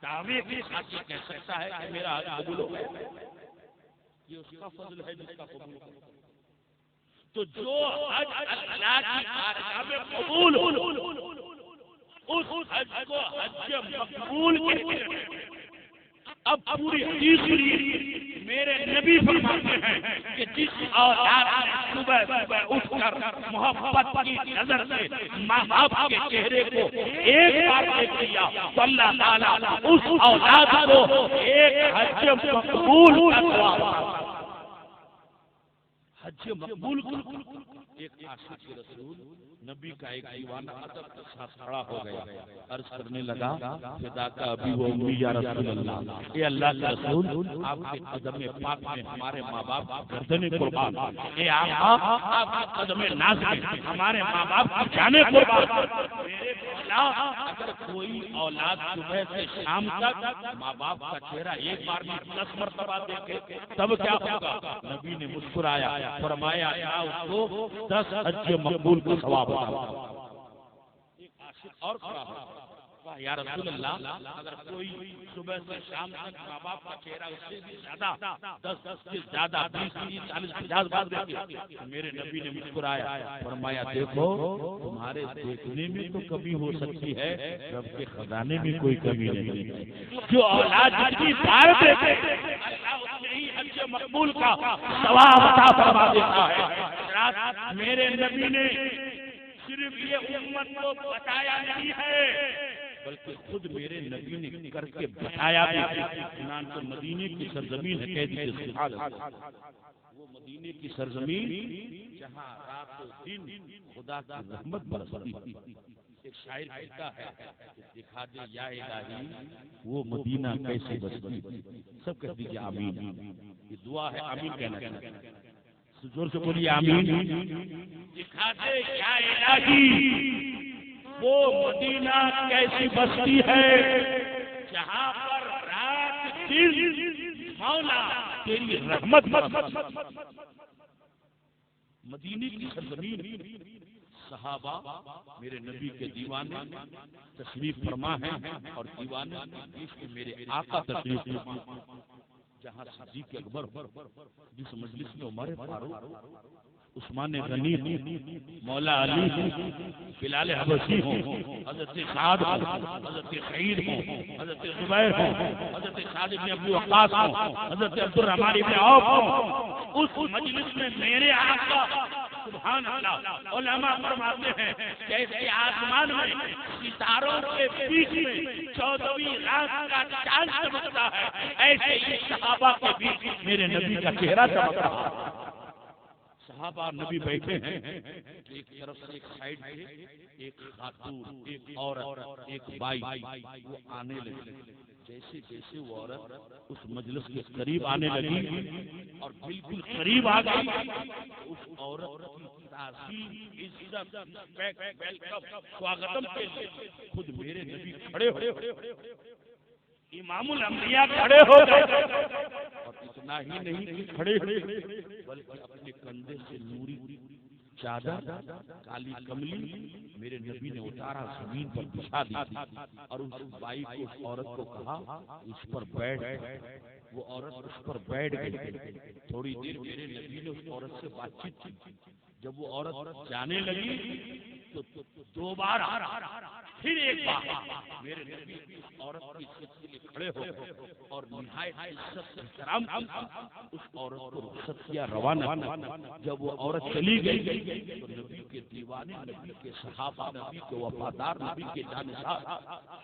دعوے کے ساتھ یہ کہہ سکتا ہے کہ میرا حج قبول ہو گیا؟ یہ اس کا فضل ہے جس کا قبول ہو۔ تو جو حج اللہ کی بارگاہ میں قبول ہو اس حج کو حج مقبول کہتے ہیں۔ اب پوری حدیث سنیے، میرے نبی فرماتے ہیں کہ جس اولاد نے صبح صبح اٹھ کر محبت کی نظر سے ماں باپ کے چہرے کو ایک بار دیکھ لیا تو اللہ تعالیٰ اس اولاد کو ایک حج مقبول کا ثواب، حج مقبول کا۔ ایک عاشق رسول نبی کا ایک دیوانہ ادب کے ساتھ کھڑا ہو گیا، عرض کرنے لگا فدا کا ابی و امی یا رسول اللہ، اے اللہ کے رسول آپ کے قدم پاک میں ہمارے ماں باپ گردنیں قربان، اے آقا آپ کے قدم ناز میں ہمارے ماں باپ کی جانیں قربان۔ میرے مولا اگر کوئی اولاد صبح سے شام تک ماں باپ کا چہرہ ایک بار میں 10 مرتبہ دیکھے تب کیا ہوگا؟ نبی نے مسکرایا، فرمایا اس کو 10 حج مقبول کا ثواب ہوگا۔ اور یا رسول اللہ اگر کوئی صبح سے شام تک ماں باپ کا چہرہ اس سے بھی زیادہ 10 سے زیادہ 20 40 50 بار دیکھے، میرے نبی نے مسکرایا، فرمایا دیکھو تمہارے دیکھنے میں تو کمی ہو سکتی ہے، رب کے خزانے میں کوئی کمی نہیں ہے۔ جو اولاد جتنی بار دیکھے اللہ اتنے ہی حج مقبول کا ثواب عطا فرما دیتا ہے۔ میرے نبی نے صرف یہ امت کو بتایا نہیں ہے بلکہ خود میرے نبی نے کر کے بتایا بھی۔ چنانچہ مدینے کی سرزمین ہے، کہہ دیجیے سبحان اللہ، وہ مدینے کی سرزمین جہاں رات و دن خدا کی رحمت برستی، ایک شاعر کہتا ہے کہ دکھا دے یا الہی وہ مدینہ کیسے بستی. سب کہہ دیجیے آمین. یہ دعا ہے, آمین کہنا چاہیے. زور سے بولیے آمین. دکھا دے یا الہی وہ مدینہ کیسی بستی ہے جہاں پر رات دن مولا تیری رحمت. مدینے کی سرزمین, صحابہ میرے نبی کے دیوانے تشریف فرما ہیں اور دیوانے کے میرے آقا تشریف فرما. جہاں صدیق اکبر, جس مجلس میں عمر فاروق, عثمان غنی, مولا علی, بلال حبشی ہوں, حضرت سعد ہوں, حضرت سعید ہوں, حضرت زبیر ہوں, حضرت سعد بن ابی وقاص ہوں, حضرت عبد الرحمن بن عوف ہوں, اس مجلس میں میرے آقا سبحان اللہ علماء فرماتے ہیں جیسے آسمان میں ستاروں کے بیچ میں 14ویں رات کا چاند چمکتا ہے, ایسے ہی صحابہ کے بیچ میرے نبی کا چہرہ چمکتا ہے. صحابہ نبی بیٹھے ہیں, ایک طرف سے ایک سائیڈ سے ایک خاتون, ایک عورت, ایک بائی, وہ آنے لگی. جیسے جیسے وہ عورت اس مجلس کے قریب آنے لگی اور بالکل قریب آ گئی, اس عورت کی تعظیم, عزت, سواگتم کے لیے خود میرے نبی کھڑے ہو, امام الانبیاء کھڑے ہو گئے. اور اتنا ہی نہیں کھڑے بلکہ اپنے کندھے سے نوری چادر کالی کملی میرے نبی نے اتارا, زمین پر بچھا دی اور اس بائی کو, اس عورت کو کہا اس پر بیٹھ. وہ عورت اس پر بیٹھ گئی. تھوڑی دیر میرے نبی نے اس عورت سے بات چیت کی. جب وہ عورت جانے لگی تو دوبارہ پھر ایک بار میرے نبی اس عورت کی عزت کے لیے کھڑے ہو اور نہایت عزت سے احترام اس عورت کو رخصت کیا, روانہ. جب وہ عورت چلی گئی تو نبی کے دیوانے, نبی کے صحابہ, نبی کے وفادار, نبی کے جانشار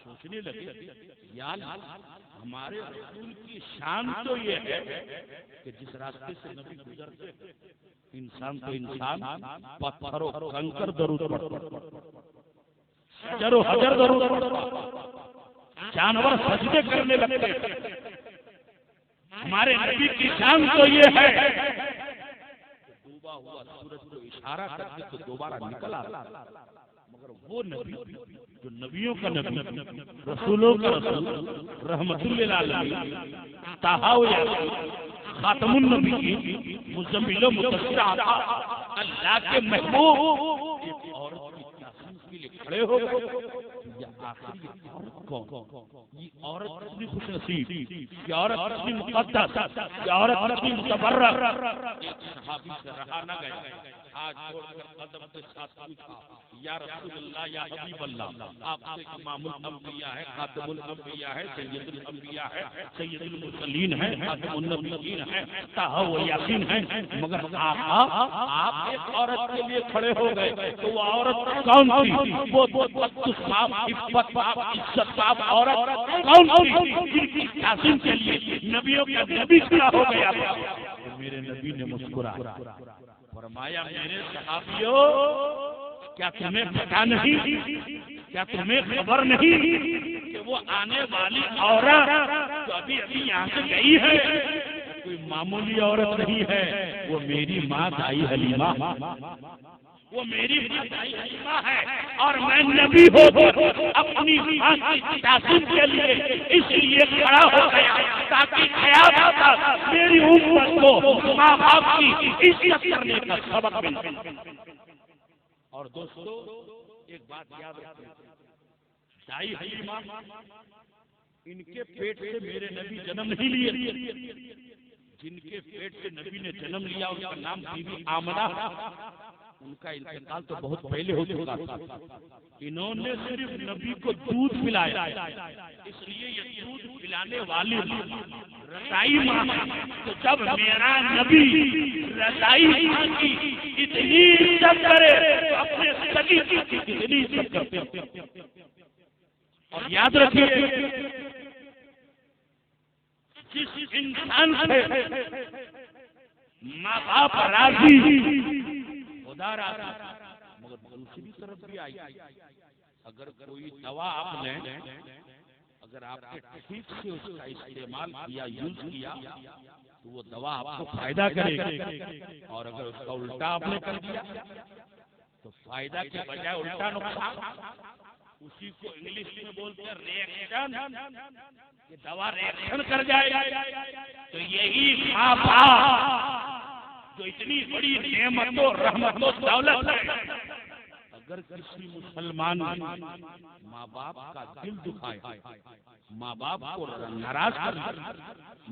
سوچنے لگے یا ہمارے رسول کی شان تو یہ ہے کہ جس راستے سے نبی گزرتے انسان تو انسان, پتھر و کنکر درود پڑھتا, حجر و حجر درود پڑھتا, جانور سجدے کرنے لگتے. ہمارے نبی کی شان تو یہ ہے ڈوبا ہوا سورج کو اشارہ کرتے تو دوبارہ نکل آتا. مگر وہ نبی جو نبیوں کا نبی, رسولوں کا رسول, رحمت للعالمین, طٰہٰ و یاسین, خاتم النبی, مزمل و مدثر آقا, اللہ کے محبوب, ایک عورت کی تعظیم کے لیے کھڑے ہو گئے. یہ آخری عورت کون؟ یہ عورت کتنی خوش نصیب, یہ عورت کتنی مقدس, یہ عورت کتنی متبرک. ایک صحابی سے رہا نہ گئے, ہاتھ جوڑ کر قدم کے ساتھ پوچھا یا رسول اللہ, یا حبیب اللہ, آپ سے امام الانبیاء ہے, خاتم الانبیاء ہے, سید الانبیاء ہے, سید المرسلین ہے, خاتم النبیین ہے, طٰہٰ و یاسین ہے, مگر آپ ایک عورت کے لیے کھڑے ہو گئے تو وہ عورت کون تھی؟ وہ صاحب عفت پاک عزت پاک عورت کون تھی جن کی تعظیم کے لیے نبیوں کا نبی کھڑا ہو گیا؟ میرے نبی نے مسکرایا, فرمایا میرے صحابیوں کیا تمہیں پتہ نہیں, کیا تمہیں خبر نہیں کہ وہ آنے والی عورت جو ابھی ابھی یہاں سے گئی ہے کوئی معمولی عورت نہیں ہے, وہ میری ماں دائی حلیمہ, وہ میری ماں دائی حلیمہ ہے. اور میں نبی ہو اپنی ماں کی تعظیم کے لیے اس لیے کھڑا ہو گیا تاکہ خیال آتا میری امت کو ماں باپ کی عزت کرنے کا سبق ملے. اور دوستو ایک بات یاد رکھیں, دائی حلیمہ ان کے پیٹ سے میرے نبی جنم نہیں لیے, جن کے پیٹ سے نبی نے جنم لیا ان کا نام بی بی آمنہ. ان کا انتقال تو بہت پہلے ہو چکا تھا. انہوں نے صرف نبی کو دودھ پلایا, اس لیے یہ دودھ پلانے والی رضائی ماں. تو جب میرا نبی رضائی ماں کی اتنی عزت کرے تو اپنے سگی کی کتنی عزت کرتے. اور یاد رکھیے جس انسان سے ماں باپ راضی خدا راضی, مگر دوسری طرف بھی آئی اگر کوئی دوا آپ لیں، اگر آپ نے ٹھیک سے اس کا استعمال کیا، یوز کیا، تو وہ دوا آپ کو فائدہ کرے گی، اور اگر اس کا الٹا آپ نے کر دیا تو فائدہ کے بجائے الٹا نقصان۔ اسی کو انگلش میں بولتے ہیں ریئیکشن، کہ دوا ریئیکشن کر جائے گا۔ تو یہی ماں باپ جو اتنی بڑی نعمت و رحمت و دولت ہے، اگر کسی مسلمان ماں باپ کا دل دکھائے، ماں باپ کو ناراض کر،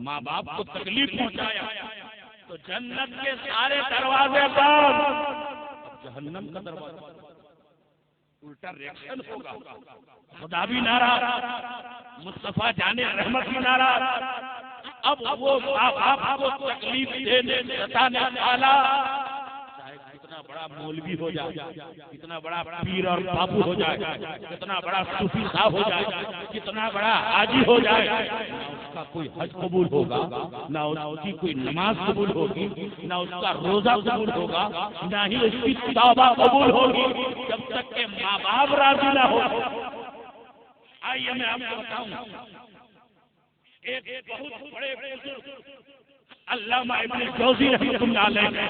ماں باپ کو تکلیف پہنچایا، تو جنت کے سارے دروازے بند، جہنم کا دروازہ الٹا ریئیکشن ہوگا۔ خدا بھی ناراض، مصطفیٰ جان رحمت بھی ناراض۔ اب وہ ماں باپ کو تکلیف دینے ستانے والا چاہے کتنا بڑا مولوی ہو جائے، کتنا بڑا پیر اور بابو ہو جائے، کتنا بڑا صوفی صاحب ہو جائے، کتنا بڑا حاجی ہو جائے، نہ اس کا کوئی حج قبول ہوگا، نہ اس کی کوئی نماز قبول ہوگی، نہ اس کا روزہ قبول ہوگا، نہ ہی اس کی توبہ قبول ہوگی، جب تک کہ ماں باپ راضی نہ ہو۔ آئیے میں آپ کو بتاؤں، ایک بہت بڑے بزرگ علامہ ابن جوزی رحمۃ اللہ علیہ،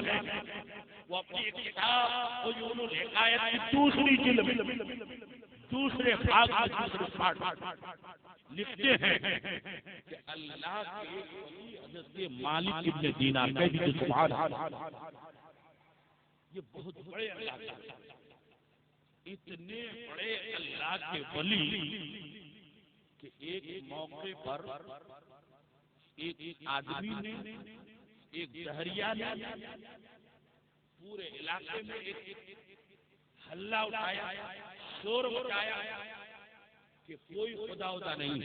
وہ اپنی ایک کتاب عیون الحکایت کی دوسری جلد دوسرے باب میں دوسرے پارٹ لکھتے ہیں کہ اللہ کے ولی حضرت مالک ابن دینار، کہہ دیجیے سبحان اللہ، یہ بہت بڑے اللہ کے، اتنے بڑے اللہ کے ولی کہ ایک موقع پر ایک آدمی نے، ایک دہریہ نے پورے علاقے میں ایک ہلہ اٹھایا، شور مچایا کہ کوئی خدا ہوتا نہیں۔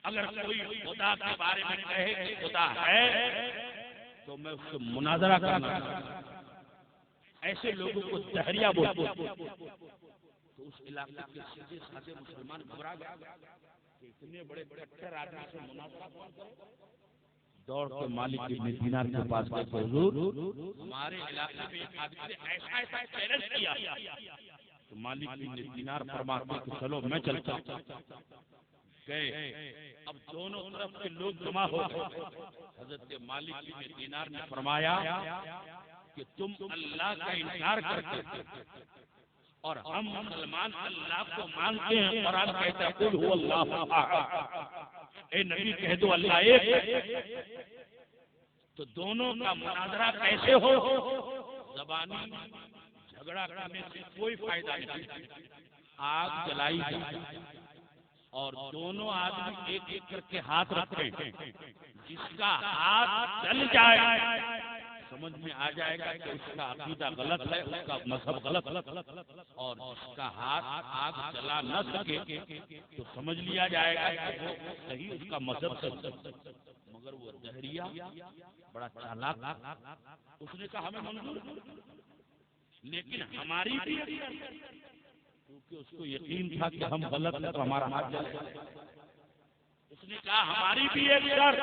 اگر کوئی خدا کے بارے میں کہے کہ خدا ہے تو میں اس سے مناظرہ کرنا چاہتا ہوں۔ ایسے لوگوں کو دہریہ بولتے ہیں۔ تو اس علاقے کے سیدھے سادے مسلمان گھبرا گئے کہ اتنے بڑے کٹر آدمی سے مناظرہ کون کرے؟ دوڑ کے مالک ابن دینار کے پاس گئے، حضور ہمارے علاقے میں ایک آدمی نے ایسا ایسا چیلنج کیا۔ تو مالک ابن دینار فرماتے کہ چلو میں چلتا ہوں۔ گئے، اب دونوں طرف کے لوگ جمع ہو گئے۔ حضرت مالک ابن دینار نے فرمایا کہ تم اللہ کا انکار کرتے اور ہم مسلمان اللہ کو مانتے ہیں۔ قرآن کہتا ہے قل هو اللہ احد، اے نبی کہہ دو اللہ ایک ہے۔ تو دونوں کا مناظرہ کیسے ہو؟ زبانی جھگڑا کرنے سے کوئی فائدہ نہیں، آگ جلائی جائے اور دونوں آدمی ایک ایک کر کے ہاتھ رکھیں، جس کا ہاتھ جل جائے سمجھ میں آ جائے گا کہ اس کا عقیدہ غلط ہے، اس کا مذہب غلط، اور اس کا ہاتھ آگ جلا نہ سکے تو سمجھ لیا جائے گا کہ وہ صحیح، اس کا مذہب صحیح۔ مگر وہ دہریہ بڑا چالاک، اس نے کہا ہمیں منظور لیکن ہماری بھی، کیونکہ اس کو یقین تھا کہ ہم غلط ہیں تو ہمارا ہاتھ جل جائے گا۔ اس نے کہا ہماری بھی ایک شرط۔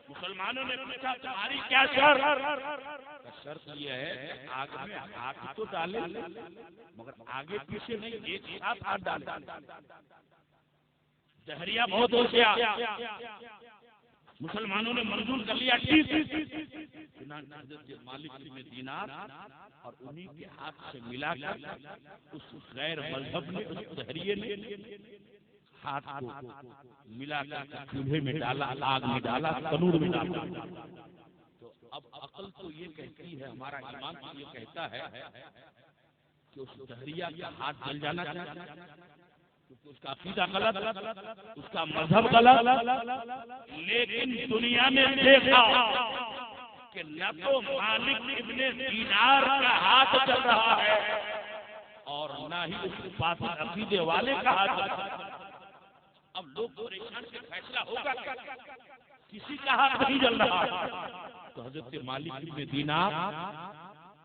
مسلمانوں نے پوچھا تمہاری کیا شرط؟ شرط یہ ہے کہ آگ میں ہاتھ تو ڈالے مگر آگے پیچھے نہیں، ایک ساتھ ہاتھ ڈالے۔ دہریہ بہت ہو گیا، مسلمانوں نے منظور کر لیا، ٹھیک۔ حضرت مالک ابن دینار اور انہی کے ہاتھ سے ملا کر اس غیر مذہب نے، اس دہریے نے ہاتھ کو ملا کر چولہے میں ڈالا، آگ میں ڈالا، تنور میں ڈالا۔ تو اب عقل تو یہ کہتی ہے، ہمارا ایمان تو یہ کہتا ہے کہ اس دہریہ کا ہاتھ جل جانا چاہیے، کیونکہ اس کا عقیدہ غلط، اس کا مذہب غلط۔ لیکن دنیا نے دیکھا کہ نہ تو مالک ابن دینار کا ہاتھ چل رہا ہے اور نہ ہی اس فاسد عقیدے والے کا ہاتھ چل رہا ہے۔ اب لوگ پریشان سے فیصلہ ہوگا کیا؟ کسی کا ہاتھ نہیں جل رہا۔ تو حضرت مالک ابن دینار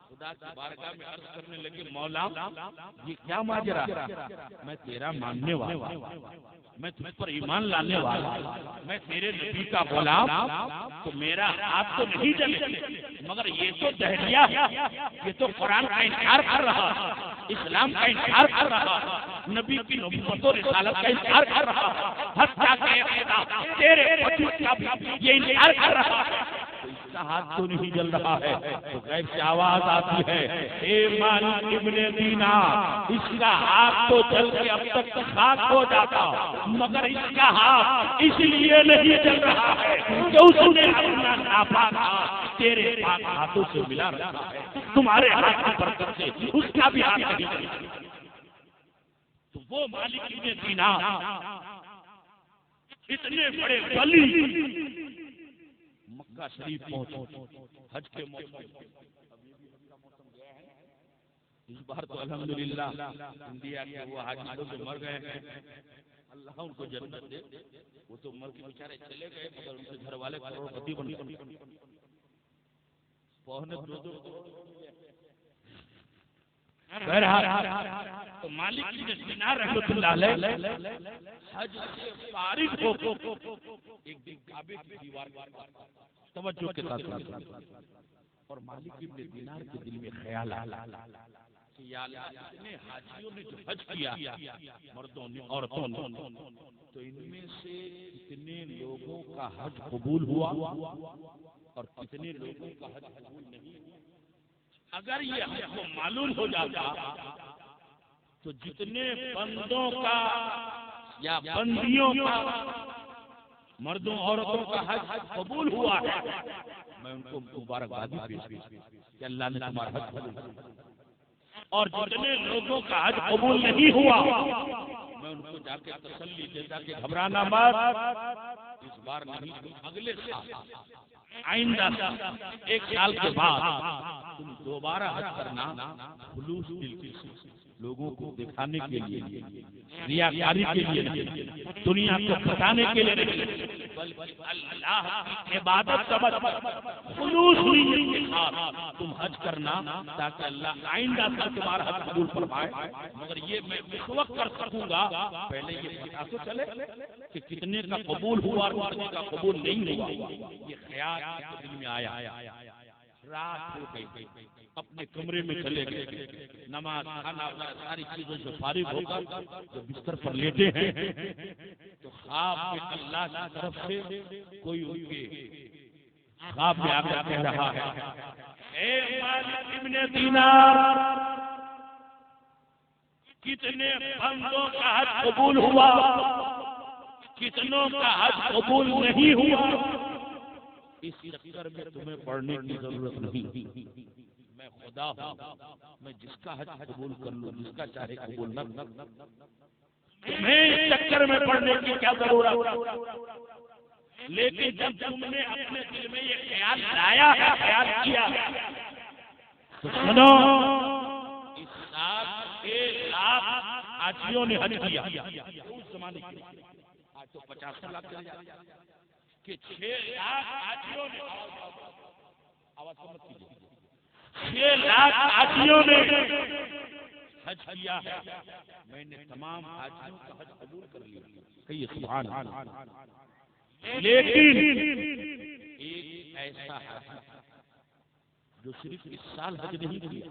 خدا کی بارگاہ میں عرض کرنے لگے، مولا یہ کیا ماجرا؟ میں تیرا ماننے والا، میں تجھ پر ایمان لانے والا، میں تیرے نبی کا غلام تو میرا ہاتھ تو نہیں جلے، مگر یہ تو دہریہ ہے، یہ تو قرآن کا انکار کر رہا، اسلام کا انکار کر رہا، نبی کی نبوت و رسالت کا انکار کر رہا، حتیٰ کہ تیرے وجود کا بھی یہ انکار کر رہا ہے، اس کا ہاتھ تو نہیں جل رہا ہے۔ تو غیب سے آواز آتی ہے، اے مالک ابن دینار، اس کا ہاتھ تو جل کے اب تک خاک ہو جاتا، مگر اس کا ہاتھ اس لیے نہیں جل رہا ہے کہ اس نے اپنا ناپاک ہاتھ تیرے پاک ہاتھوں سے ملا رکھا ہے، تمہارے ہاتھ کی برکت سے اس کا بھی ہاتھ نہیں جلتا۔ تو وہ مالک ابن دینار اتنے بڑے ولی مکہ شریف پہنچے حج کے موسم، اس بار تو الحمدللہ انڈیا کے وہ حاجی جو مر گئے ہیں اللہ ان کو جنت دے، وہ تو مر کے بیچارے چلے گئے مگر ان کے گھر والے کروڑ پتی بن گئے، پونے 2 تو مالک ابن دینار رحمۃ اللہ علیہ حج سے فارغ ہو ایک دن کعبے کی دیوار توجہ کے ساتھ اور مالک ابن دینار کے دل میں خیال آیا کہ یا اللہ اتنے حاجیوں نے جو حج کیا مردوں نے عورتوں نے تو ان میں سے کتنے لوگوں کا حج قبول ہوا اور کتنے لوگوں کا حج قبول نہیں ہوا۔ اگر یہ ہم کو معلوم ہو جاتا تو جتنے بندوں کا یا بندیوں کا مردوں عورتوں کا حج قبول ہوا ہے میں ان کو مبارکبادی پیش کہ اللہ نے تمہارا حج قبول کیا، اور جتنے لوگوں کا حج قبول نہیں ہوا میں ان کو جا کے تسلی دیتا کہ گھبرانا مت، اس بار نہیں اگلے سال آئندہ 1 سال کے بعد تم دوبارہ حج کرنا، خلوص دل سے لوگوں کو دکھانے کے لیے، ریاکاری کے لیے نہیں، دنیا کو بتانے کے لیے نہیں، بلکہ اللہ کی عبادت سمجھ خلوص نیت کے ساتھ تم حج کرنا تاکہ اللہ آئندہ سال تمہارا حج قبول فرمائے۔ مگر یہ میں اس وقت کر سکوں گا پہلے یہ پتا تو چلے کہ کتنے کا قبول ہوا اور کتنے کا قبول نہیں ہوا۔ یہ خیال دل میں آیا، رات ہو گئی، اپنے کمرے میں چلے گئے، نماز کھانا ساری چیزوں سے فارغ ہو کر جب بستر پر لیٹے ہیں تو خواب میں اللہ کی طرف سے کوئی ان کے خواب میں آ کر کہہ رہا ہے، اے مالک ابن دینار کتنے بندوں کا حج قبول ہوا، کتنوں کا حج قبول نہیں ہوا، اس چکر میں تمہیں پڑھنے کی ضرورت نہیں، میں خدا ہوں، میں جس کا حج قبول کر لوں، جس کا چاہے قبول نہ تمہیں اس چکر میں پڑھنے کی کیا ضرورت۔ لیکن جب تم نے اپنے دل میں یہ خیال لایا ہے، خیال کیا تو سنو، اس سال 1 لاکھ حاجیوں نے حج کیا، اس زمانے کی آج تو 50 لاکھ چلے جاتے کہ 6 لاکھ حاجیوں نے، آواز سمجھ کیجیے، 6 لاکھ حاجیوں نے حج کیا ہے، میں نے تمام حاجیوں کا حج قبول کر لیا، کہیے سبحان اللہ۔ لیکن ایک ایسا حاجی جو صرف اس سال حج نہیں کیا،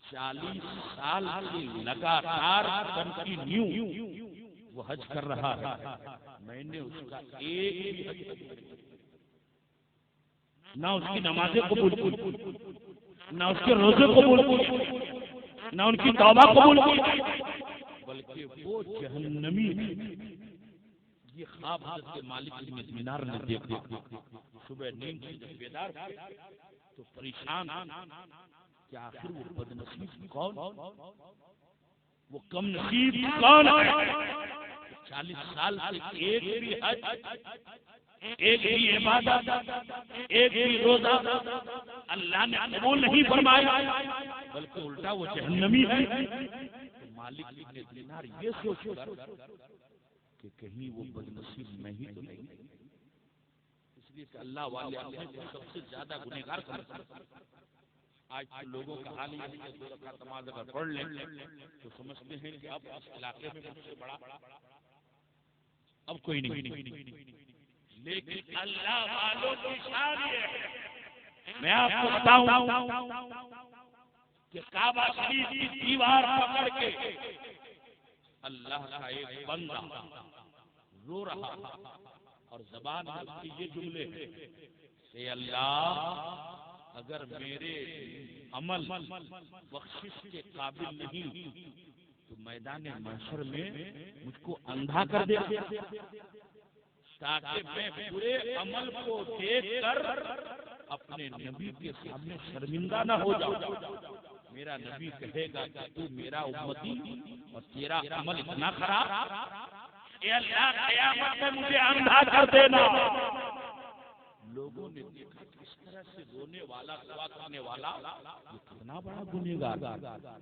40 سال سے لگاتار کنٹینیو وہ حج کر رہا ہے، میں نے اس کا ایک بھی حج نہ اس کی نمازیں قبول کی، نہ اس کے روزے قبول کی، نہ ان کی توبہ قبول کی، بلکہ وہ جہنمی یہ خواب حضرت کے مالک ابن دینار نے دیکھا، صبح نیند سے جب بیدار ہوئے تو پریشان کہ آخر وہ بد نصیب کون، وہ کم نصیب کون ہے، 40 سال سے ایک بھی حج، ایک بھی عبادت، ایک بھی روزہ اللہ نے قبول نہیں فرمایا، بلکہ الٹا وہ جہنمی ہے۔ تو مالک ابن دینار یہ سوچ کر کہ کہیں وہ بد نصیب میں ہی تو نہیں، اس لیے کہ اللہ والے اپنے کو سب سے زیادہ گنہگار سمجھتے ہیں۔ آج تو لوگوں کا حال یہ ہے کہ 2 رکعت نماز اگر پڑھ لیں تو سمجھتے ہیں کہ اب اس علاقے میں مجھ سے بڑا اب کوئی نہیں، لیکن اللہ والوں کی شان یہ ہے، میں آپ کو بتاؤں کہ کعبہ شریف کی دیوار پکڑ کے اللہ کا ایک بندہ رو رہا اور زبان میں اس کی یہ جملے ہیں کہ اللہ اگر میرے عمل بخشش کے قابل نہیں تو میدان محشر میں مجھ کو اندھا کر دے تاکہ میں برے عمل کو دیکھ کر اپنے نبی کے سامنے شرمندہ نہ ہو جاؤں۔ میرا نبی کہے گا کہ تو میرا امتی اور تیرا عمل اتنا خراب، اے اللہ قیامت میں مجھے اندھا کر دینا۔ لوگوں نے دیکھا کس طرح سے رونے والا دعا کرنے والا یہ کتنا بڑا گنہگار،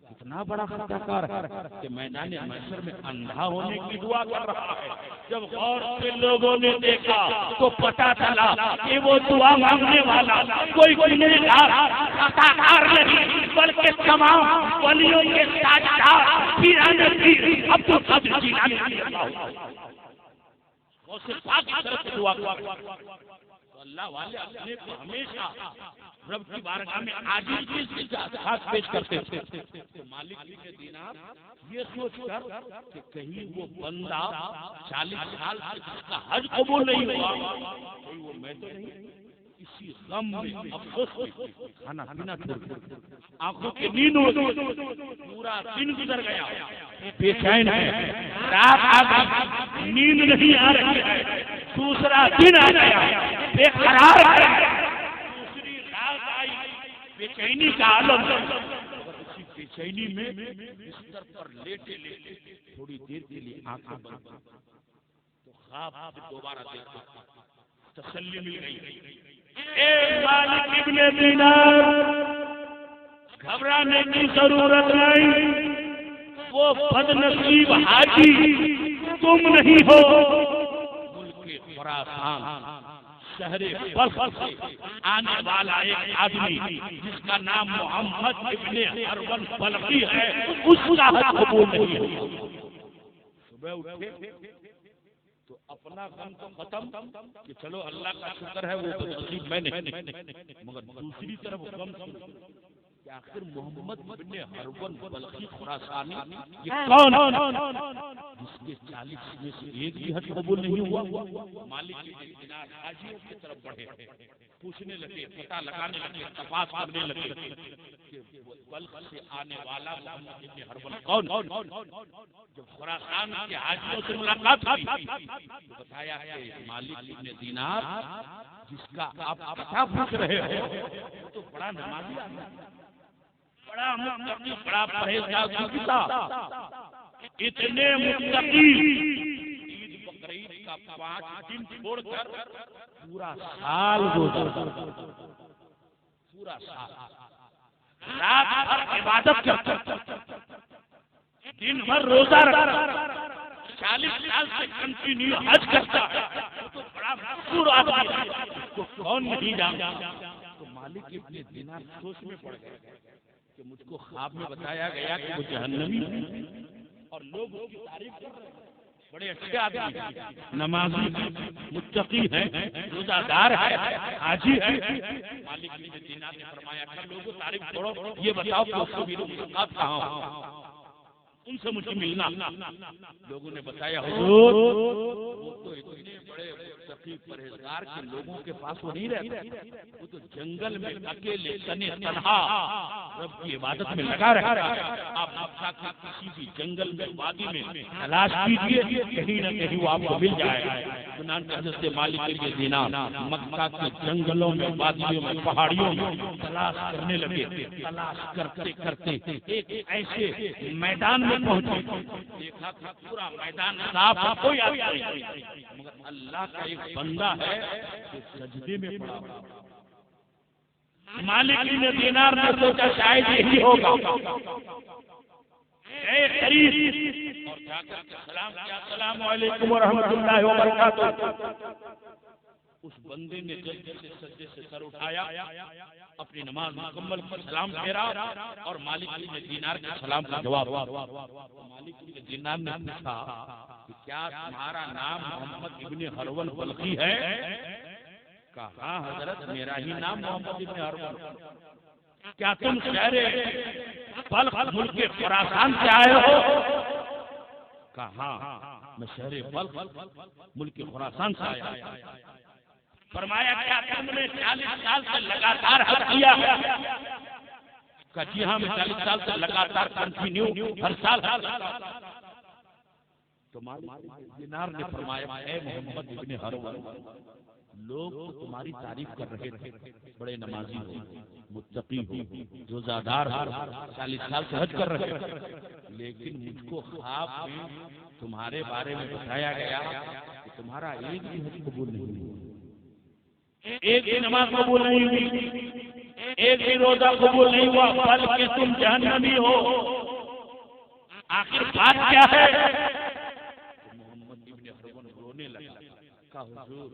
کتنا بڑا خطاکار ہے کہ میدان محشر میں اندھا ہونے کی دعا کر رہا ہے۔ جب غور سے لوگوں نے دیکھا تو پتہ چلا کہ وہ دعا مانگنے والا کوئی گنہگار خطاکار نہیں بلکہ تمام ولیوں کے تاجدار پیران پیر عبد القادر جیلانی رضی اللہ عنہ غوث پاک کی طرف سے دعا کرتا۔ اللہ والے اپنے کو ہمیشہ رب کی بارگاہ میں عاجزی کے ساتھ پیش کرتے تھے۔ مالک کے دینار یہ سوچ کر کہ کہیں وہ بندہ 40 سال سے جس کا حج قبول نہیں ہوا کوئی وہ میں تو نہیں، اسی غم میں افسوس میں کھانا پینا چھوڑ دیا، آنکھوں کی نیند ہو گئی، پورا دن گزر گیا، بے چین ہے، رات آ گئی، نیند نہیں آ رہی ہے، دوسرا دن آ گیا، بے قرار ہے، دوسری رات آئی، بے چینی کا عالم، اسی بے چینی میں بستر پر لیٹے لیٹے تھوڑی دیر کے لیے آنکھیں بند تو خواب سے دوبارہ دیکھا، تسلی مل گئی۔ اے مالک ابن دینار گھبرانے کی ضرورت نہیں، وہ بد نصیب حاجی تم نہیں ہو، ملک خراسان شہر بلخ سے آنے والا ایک آدمی جس کا نام محمد ابن حربن بلخی ہے اس کا حج قبول نہیں ہوا۔ صبح اٹھے تو اپنا غم تو ختم کہ چلو اللہ کا شکر ہے وہ نصیب میں نے، مگر دوسری طرف غم کہ آخر محمد ابن حربن بلخی خراسانی یہ کون جس کے 40 میں سے ایک بھی حج قبول نہیں ہوا۔ مالک ابن دینار حاجیوں کی طرف بڑھے، پوچھنے لگے، پتہ لگانے لگے، تپاس کرنے لگے کہ بلخ سے آنے والا محمد ابن حربن کون۔ جب خراسان کے حاجیوں سے ملاقات ہوئی تو بتایا کہ مالک ابن دینار جس کا آپ پتہ پوچھ رہے ہو وہ تو بڑا نمازی آدمی، بڑا متقی، بڑا پرہیزگار، اتنے متقی عید بقرعید کا 5 دن چھوڑ کر پورا سال گزرتا، پورا سال رات بھر عبادت کرتا، دن بھر روزہ رکھتا، 40 سال سے کنٹینیو حج کرتا ہے، تو بڑا مشہور آدمی ہے، تو کون نہیں جانتا۔ تو مالک ابن دینار سوچ میں پڑ گئے کہ مجھ کو خواب میں بتایا گیا کہ وہ جہنمی ہے اور لوگ اس کی تعریف کر رہے ہیں، بڑے اچھے آدمی، نمازی متقی ہے، روزہ دار ہے، حاجی ہے۔ مالک ابن دینار نے فرمایا کہ لوگوں تعریف چھوڑو، یہ بتاؤ کہ اس کو میرے ملاقات کہاں ہو، ان سے مجھے ملنا۔ لوگوں نے بتایا حضور وہ تو اتنے بڑے متقی پرہیزگار کے لوگوں کے پاس وہ نہیں رہتے، وہ تو جنگل میں اکیلے تنے تنہا رب کی عبادت میں لگا رہتا ہے۔ آپ مکہ کے کسی بھی جنگل میں وادی میں تلاش کیجیے، کہیں نہ کہیں وہ آپ کو مل جائے گا۔ چنانچہ حضرت مالک ابن دینار مکہ کے جنگلوں میں، وادیوں میں، پہاڑیوں میں تلاش کرنے لگے، تلاش کرتے کرتے ایک ایسے میدان میں پہنچے، دیکھا تھا پورا میدان صاف، کوئی آدمی نہیں، مگر اللہ کا ایک بندہ ہے جو سجدے میں پڑا۔ مالک ابن دینار نے سوچا شاید یہی ہوگا، اے قریب اور جا کر سلام کیا، السلام علیکم ورحمۃ اللہ وبرکاتہ۔ اس بندے نے جلدی سے سجدے سے سر اٹھایا، اپنی نماز مکمل کی، سلام پھیرا اور مالک بن دینار کے سلام کا جواب دیا۔ مالک بن دینار نے پوچھا کہ کیا تمہارا نام محمد ابن ہرول بلخی ہے؟ کہا ہاں حضرت، میرا ہی نام محمد ابن ہرول۔ کیا تم شہر بلخ ملک خراسان سے آئے ہو؟ کہا ہاں میں شہر بلخ ملک خراسان سے آیا ہوں۔ فرمایا کیا تم نے 40 سال سے لگاتار حج کیا؟ کہا جی ہاں میں 40 سال سے لگاتار کنٹینیو ہر سال حج۔ تو مالک دینار نے فرمایا اے محمد ابن ہرول، لوگ تو تمہاری تعریف کر رہے تھے، بڑے نمازی ہو، متقی ہو، روزہ دار ہو، 40 سال سے حج کر رہے تھے، لیکن مجھ کو خواب میں تمہارے بارے میں بتایا گیا کہ تمہارا ایک بھی حج قبول نہیں ہوا، ایک بھی نماز قبول نہیں ہوئی، ایک بھی روزہ قبول نہیں ہوا، بلکہ تم جہنمی ہو۔ آخر بات کیا ہے؟ محمد ابن ہرول رونے لگا، کہا حضور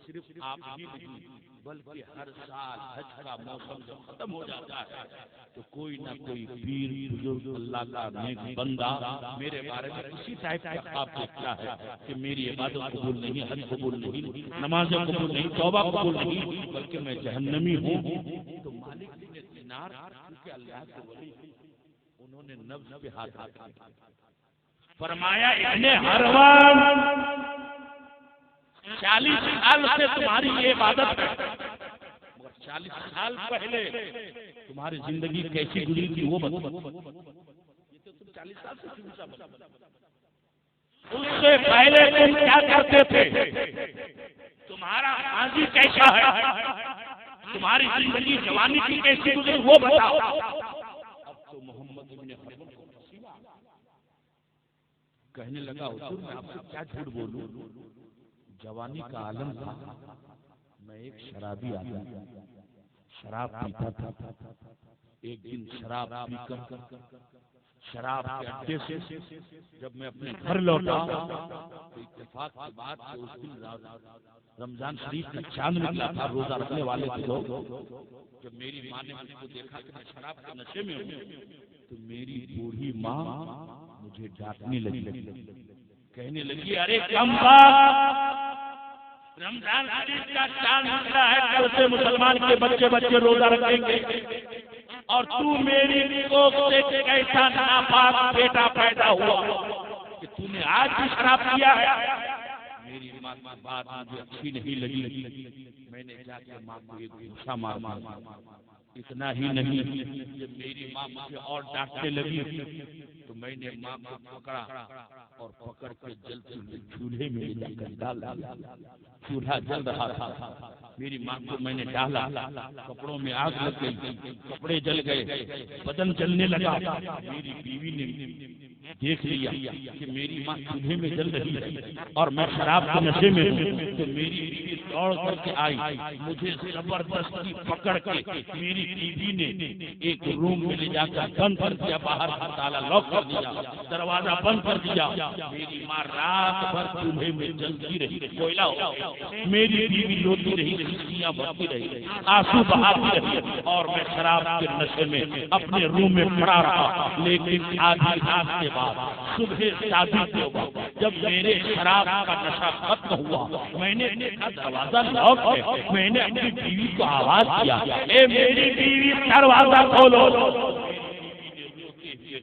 صرف آپ ہی نہیں بلکہ ہر سال حج کا موسم جب ختم ہو جاتا ہے تو کوئی نہ کوئی پیر بزرگ اللہ کا نیک بندہ میرے بارے میں اسی ٹائپ کا خواب دیکھتا ہے کہ میری عبادت قبول نہیں، حج قبول نہیں، نماز قبول نہیں، توبہ قبول نہیں، بلکہ میں جہنمی ہوں۔ تو مالک بن دینار کیونکہ اللہ کے ولی انہوں نے نبض پہ ہاتھ رکھا، فرمایا ابن ہرول 40 سال سے تمہاری یہ عبادت ہے، مگر 40 سال پہلے تمہاری زندگی کیسی گزری تھی وہ بتاؤ۔ یہ تو تم 40 سال سے شروع سے اس سے پہلے تم کیا کرتے تھے، تمہارا ماضی کیسا ہے، تمہاری زندگی جوانی کی کیسی گزری وہ بتاؤ۔ اب تو محمد ابن ہرول کہنے لگا حضور میں آپ سے کیا جھوٹ بولوں، جوانی کا عالم تھا، میں ایک شرابی آدمی، شراب پیتا تھا۔ ایک دن شراب پی کر شراب کے اڈے سے جب میں اپنے گھر لوٹا تو اتفاق کی بات کہ اس دن رمضان شریف کا چاند نکلا تھا، روزہ رکھنے والے تھے لوگ۔ جب میری ماں نے مجھ کو دیکھا کہ میں شراب کے نشے میں ہوں تو میری بوڑھی ماں مجھے ڈانٹنے لگی، کہنے لگی ارے رمضان شریف کا چاند نکلا ہے، کل سے مسلمان کے بچے روزہ رکھیں گے اور تو میری کوکھ سے کیسا ناپاک بیٹا پیدا ہوا کہ تو نے آج بھی شراب پیا ہے۔ میری ماں کی بات مجھے اچھی نہیں لگی، میں نے جا کے ماں کو ایک گھوسا مارا۔ اتنا ہی نہیں، جب میری ماں مجھے اور ڈانٹنے لگی تو میں نے ماں کو پکڑا اور پکڑ کے جلتے ہوئے چولہے میں لے کر ڈال دیا۔ چولہا جل رہا تھا، میری ماں کو میں نے ڈالا، کپڑوں میں آگ لگ گئی، کپڑے جل گئے، بدن جلنے لگا۔ میری بیوی نے دیکھ لیا کہ میری ماں چولہے میں جل رہی ہے اور میں شراب کے نشے میں ہوں، تو میری بیوی دوڑ کر کے آئی، مجھے زبردستی پکڑ کے میری بیوی نے ایک روم میں لے جا کر بند کر دیا، باہر کا تالا لاک کر دیا، دروازہ بند کر دیا۔ میری ماں رات بھر چولہے میں جلتی رہی، کوئلہ ہو گیا۔ میری بیوی روتی رہی، رسیاں بہتی رہی، آنسو بہاتی رہی اور میں شراب کے نشے میں اپنے روم میں پڑا رہا۔ لیکن آدھی رات کے بعد صبح شادی کے وقت جب میرے شراب کا نشہ ختم ہوا، میں نے دیکھا دروازہ لاک ہے۔ میں نے اپنی بیوی کو آواز کیا، اے میری بیوی دروازہ کھولو۔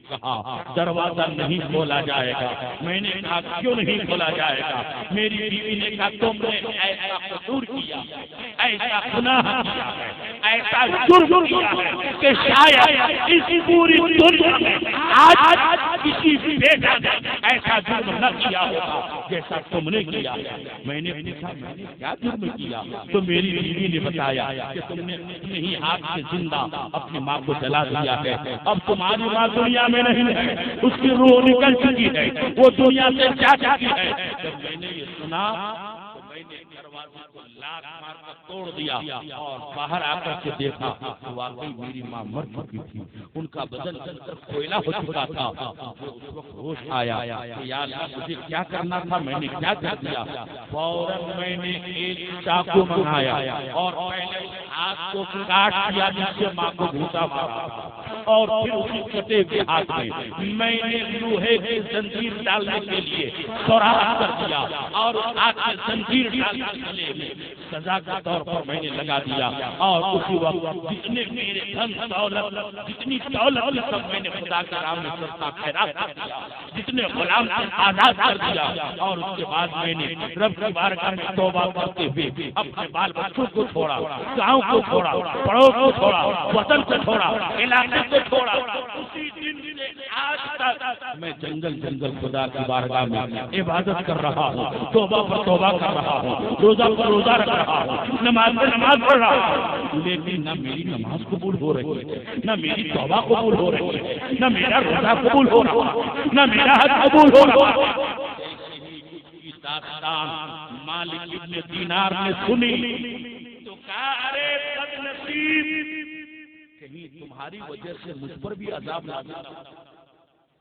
کہا دروازہ نہیں کھولا جائے گا۔ میں نے کہا کیوں نہیں کھولا جائے گا؟ میری بیوی نے کہا تم نے ایسا قصور کیا، ایسا گناہ کیا ہے، ایسا جرم کیا ہے کہ شاید اس پوری دنیا میں آج کسی بھی بیٹا نے ایسا جرم نہ کیا ہوگا جیسا تم نے کیا۔ میں نے پوچھا میں نے کیا جرم کیا؟ تو میری بیوی نے بتایا کہ تم نے اپنے ہی ہاتھ سے زندہ اپنی ماں کو جلا دیا ہے۔ اب تمہاری ماں دنیا میں نہیں ہے، اس کی روح نکل چکی ہے، وہ دنیا سے جا چکی ہے۔ جب میں نے یہ سنا تو میں نے دروازے کو لات مار کر توڑ دیا اور باہر آ کر کے دیکھا تو واقعی میری ماں مر چکی تھی، ان کا بدن جل کر کوئلہ ہو چکا تھا۔ اس وقت ہوش آیا کہ یا اللہ مجھے کیا کرنا تھا، میں نے کیا کر دیا۔ فوراً میں نے ایک چاقو منگایا اور پہلے ہاتھ کو کاٹ دیا جس سے ماں کو گھوٹا مارا، اور پھر اسی کٹے کے ہاتھ میں نے لوہے کی زنجیر ڈالنے کے لیے سوراخ کر دیا اور اس ہاتھ میں زنجیر ڈال کر گلے میں سزا کے طور پر میں نے لگا دیا، اور اسی وقت جتنے میرے دھن دولت جتنی دولت سب میں نے خدا کے رام میں سستا خیرات کر دیا، جتنے غلام سے آزاد کر دیا، اور اس کے بعد میں نے رب کی بارگاہ میں توبہ کرتے ہوئے اپنے بال بچوں کو چھوڑا، گاؤں کو چھوڑا، پڑوس کو چھوڑا، وطن کو چھوڑا، علاقے کو چھوڑا۔ اسی دن سے آج تک میں جنگل جنگل خدا کی بارگاہ میں عبادت کر رہا ہوں، توبہ پر توبہ کر رہا ہوں، روزہ پر روزہ رکھ رہا ہوں، نماز پر نماز پڑھ رہا ہوں، لیکن نہ میری نماز قبول ہو رہی ہے، نہ میری توبہ قبول ہو رہی ہے، نہ میرا روزہ قبول ہو رہا ہے، نہ میرا حج قبول ہو رہا ہے۔ داستان مالک ابن دینار نے سنی تو کہا ارے بدنصیب، کہیں تمہاری وجہ سے مجھ پر بھی عذاب نازل نہ ہو،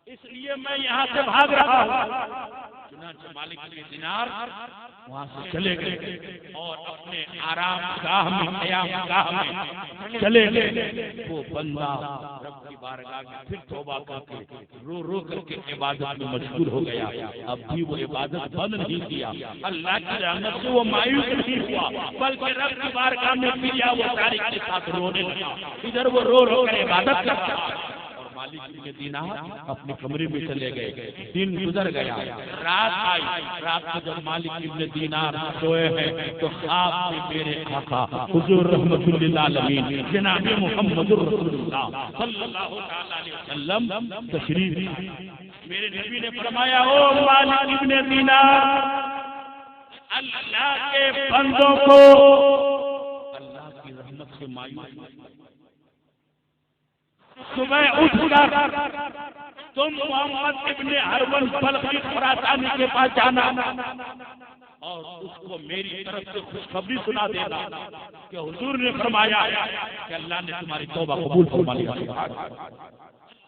اس لیے میں یہاں سے بھاگ رہا ہوں۔ چنانچہ مالک ابن دینار وہاں سے چلے گئے اور اپنے آرام گاہ میں قیام گاہ میں چلے گئے۔ وہ بندہ رب کی بارگاہ میں پھر توبہ کر کے رو رو کر کے عبادت میں مشغول ہو گیا۔ اب بھی وہ عبادت بند نہیں کیا، اللہ کی رحمت سے وہ مایوس نہیں ہوا، بلکہ رب کی بارگاہ میں کیا وہ تاریخ کے ساتھ رونے لگا۔ ادھر وہ رو رو کر عبادت کرتا اور مالک ابن دینار اپنے کمرے میں چلے گئے۔ دن گزر گیا، رات آئی، رات کو جب مالک ابن دینار سوئے ہیں تو خواب میں میرے آقا حضور رحمت للعالمین جناب محمد رسول اللہ صلی اللہ علیہ وسلم تشریف، میرے نبی نے فرمایا او مالک ابن دینار، اللہ کے بندوں کو اللہ کی رحمت سے مایوس صبح اٹھ کر تم محمد ابن ہرون بلخی خراسانی کے پاس جانا اور اس کو میری طرف سے خوشخبری سنا دینا کہ حضور نے فرمایا کہ اللہ نے تمہاری توبہ قبول فرما لیا،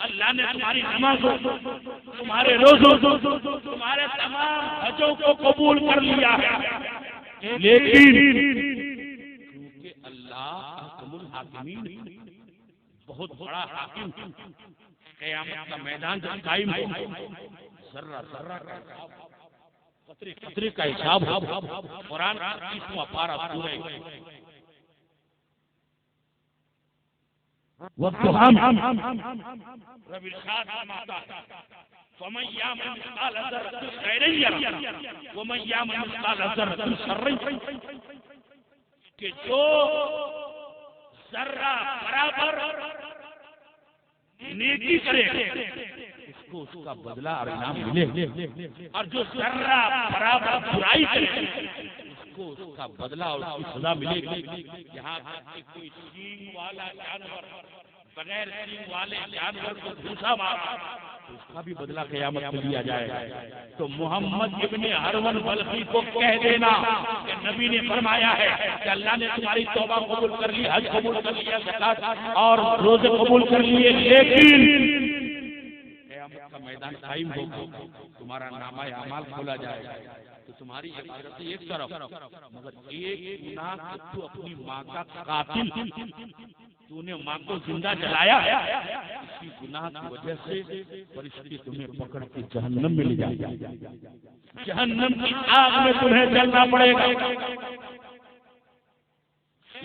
اللہ نے تمہاری نمازوں، تمہارے روزوں، تمہارے تمام حجوں کو قبول کر لیا ہے، لیکن کیونکہ اللہ حکم الحاکمین بہت بڑا حاکم، قیامت کا میدان جب قائم ہو، ذرہ ذرہ کا قطرے قطرے کا حساب ہو۔ قرآن کا 30واں پارہ سورہ والضحیٰ رب ارشاد فرماتا ہے فَمَن يَعْمَلْ مِثْقَالَ ذَرَّةٍ خَيْرًا يَرَهُ وَمَن يَعْمَلْ مِثْقَالَ ذَرَّةٍ شَرًّا يَرَهُ، کہ جو ذرہ برابر نیکی کرے اس کو اس کا بدلہ اور انعام ملے، اور جو ذرہ برابر برائی کرے اس کو اس کا بدلہ اور اس کی سزا ملے گی۔ یہاں تک کہ کوئی سینگ والا جانور بغیر سینگ والے جانور کو گھوسا مارا تو اس کا بھی بدلہ قیامت میں لیا جائے گا۔ تو محمد ابن ہرون بلخی کو کہہ دینا کہ نبی نے فرمایا ہے کہ اللہ نے تمہاری توبہ قبول کر لی، حج قبول کر لیا، زکات اور روزے قبول کر لیے، لیکن قیامت کا میدان قائم ہوگا، تمہارا نامہ اعمال کھولا جائے گا تو تمہاری عبادت ایک طرف، مگر ایک گناہ کہ تو اپنی ماں کا قاتل، تو نے ماں کو زندہ جلایا، اسی گناہ کی وجہ سے فرشتے تمہیں پکڑ کے جہنم میں لے جائیں گے، جہنم کی آگ میں تمہیں جلنا پڑے گا۔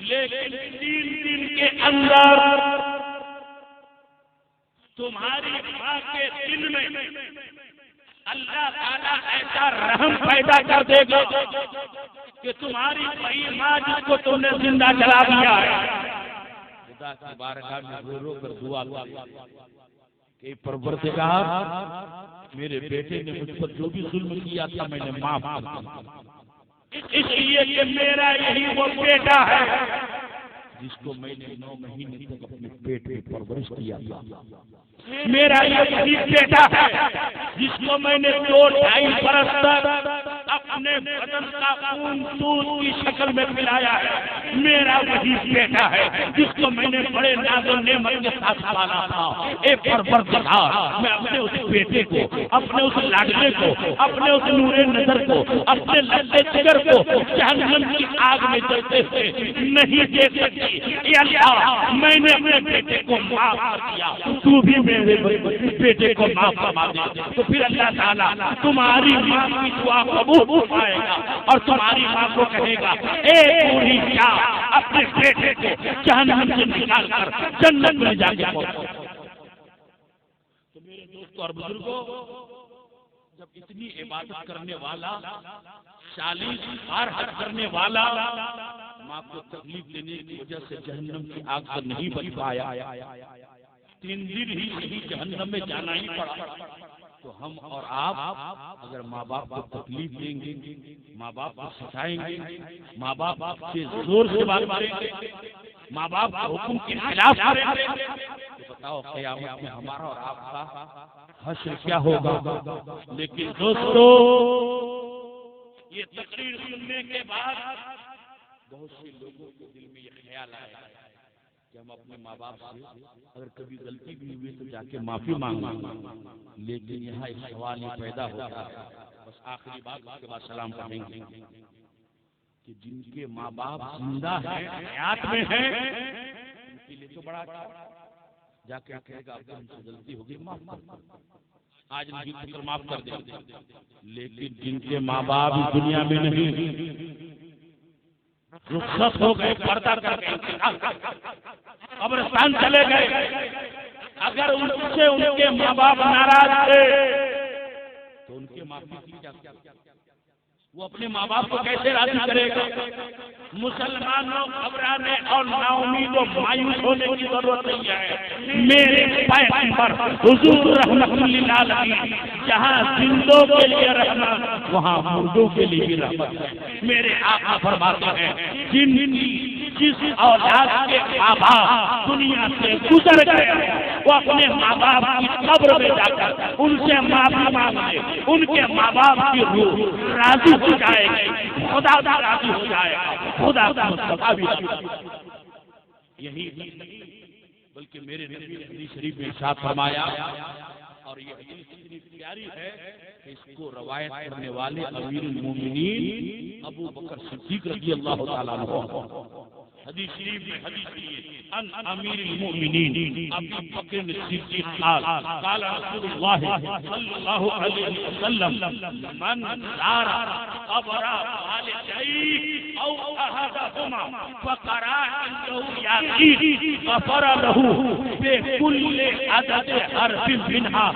لیکن 3 دن کے اندر تمہاری ماں کے دل میں اللہ تعالیٰ ایسا رحم پیدا کر دے گا کہ تمہاری وہی ماں جس کو تم نے زندہ جلا دیا ہے خدا کی بارگاہ میں رو رو کر دعا کہ پروردگار میرے بیٹے نے مجھ پر جو بھی ظلم کیا تھا میں نے معاف کر دیا، اس لیے کہ میرا یہی وہ بیٹا ہے جس کو میں نے 9 مہینے تک اپنے پیٹ میں پرورش کیا تھا، میرا یہ وہی بیٹا ہے جس کو میں نے 2-2.5 برس تک اپنے بدن کا خون دودھ کی شکل میں پلایا ہے، میرا وہی بیٹا ہے جس کو میں نے بڑے ناز و نعمت کے ساتھ پالا تھا۔ اے پروردگار، میں اپنے اس بیٹے کو، اپنے اس لاڈلے کو، اپنے اس نور نظر کو، اپنے لبے جگر کو جہنم کی آگ میں جلتے ہوئے نہیں دیکھ سکتی۔ اے اللہ، میں نے اپنے بیٹے کو معاف کر دیا، تو بھی میرے بیٹے کو معاف فرما دے۔ تو پھر اللہ تعالیٰ تمہاری ماں کی دعا قبول فرمائے گا اور تمہاری ماں کو کہے گا، اے بوڑھی کیا اپنے بیٹے کو جہنم سے نکال کر جنت میں جا کے پہنچا۔ تو میرے دوستوں اور بزرگوں، جب اتنی عبادت کرنے والا، 40 بار حج کرنے والا ماں کو تکلیف دینے کی وجہ سے جہنم کی آگ سے نہیں بچ پایا، 3 دن ہی نہیں جہنم میں جانا ہی پڑا، تو ہم اور آپ اگر ماں باپ کو تکلیف دیں گے، ماں باپ کو ستائیں گے، ماں باپ سے زور سے بات کریں گے، ماں باپ حکم کے خلاف کریں گے، تو بتاؤ قیامت میں ہمارا اور آپ کا حشر کیا ہوگا؟ لیکن دوستو، یہ تقریر سننے کے بعد بہت سے لوگوں کے دل میں یہ خیال آیا کہ ہم اپنے ماں باپ سے اگر کبھی غلطی بھی ہوئی تو جا کے معافی مانگیں، لیکن یہاں ایک سوال یہ پیدا ہوتا ہے، بس آخری بات اس کے بعد سلام پڑھیں گے، کہ جن کے ماں باپ زندہ ہیں، حیات میں ہیں، ان کے لیے تو بڑا اچھا، جا کے کہے گا اب ہم سے غلطی ہوگی معاف کر، آج نہیں تو معاف کر دیں، لیکن جن کے ماں باپ اس دنیا میں نہیں، رخصت ہو گئے، پردہ کر گئے، قبرستان چلے گئے، اگر ان سے ان کے ماں باپ ناراض تھے تو ان کے معافی کی جا سکتی، وہ اپنے ماں باپ کو کیسے راضی کرے گا؟ مسلمانوں گھبرانے اور نا امید و مایوس ہونے کی ضرورت نہیں ہے۔ میرے پیغمبر حضور رحمت للعالمین جہاں زندوں کے لیے رحمت، وہاں مردوں کے لیے بھی رحمت ہے۔ میرے آقا فرماتے ہیں، جس اولاد کے ماں باپ دنیا سے گزر گئے، وہ اپنے ماں باپ کی قبر میں جا کر ان سے معافی مانگے، ان کے ماں باپ کی روح راضی ہو جائے گی، خدا کا راضی ہو جائے گا، خدا کا مصطفیٰ بھی یہی نہیں بلکہ میرے نبی نے حدیث شریف میں ارشاد فرمایا، اور یہ حدیث اتنی پیاری ہے کہ اس کو روایت کرنے والے امیر المومنین ابو بکر صدیق رضی اللہ تعالیٰ عنہ، حدیث شریف میں حدیث ان امیر المؤمنین ابو بکر صدیق قال قال رسول اللہ صلی اللہ علیہ وسلم من زار قبر والديه او احدهما فقرا عنده ياسين غفر له بكل عدد حرف منها۔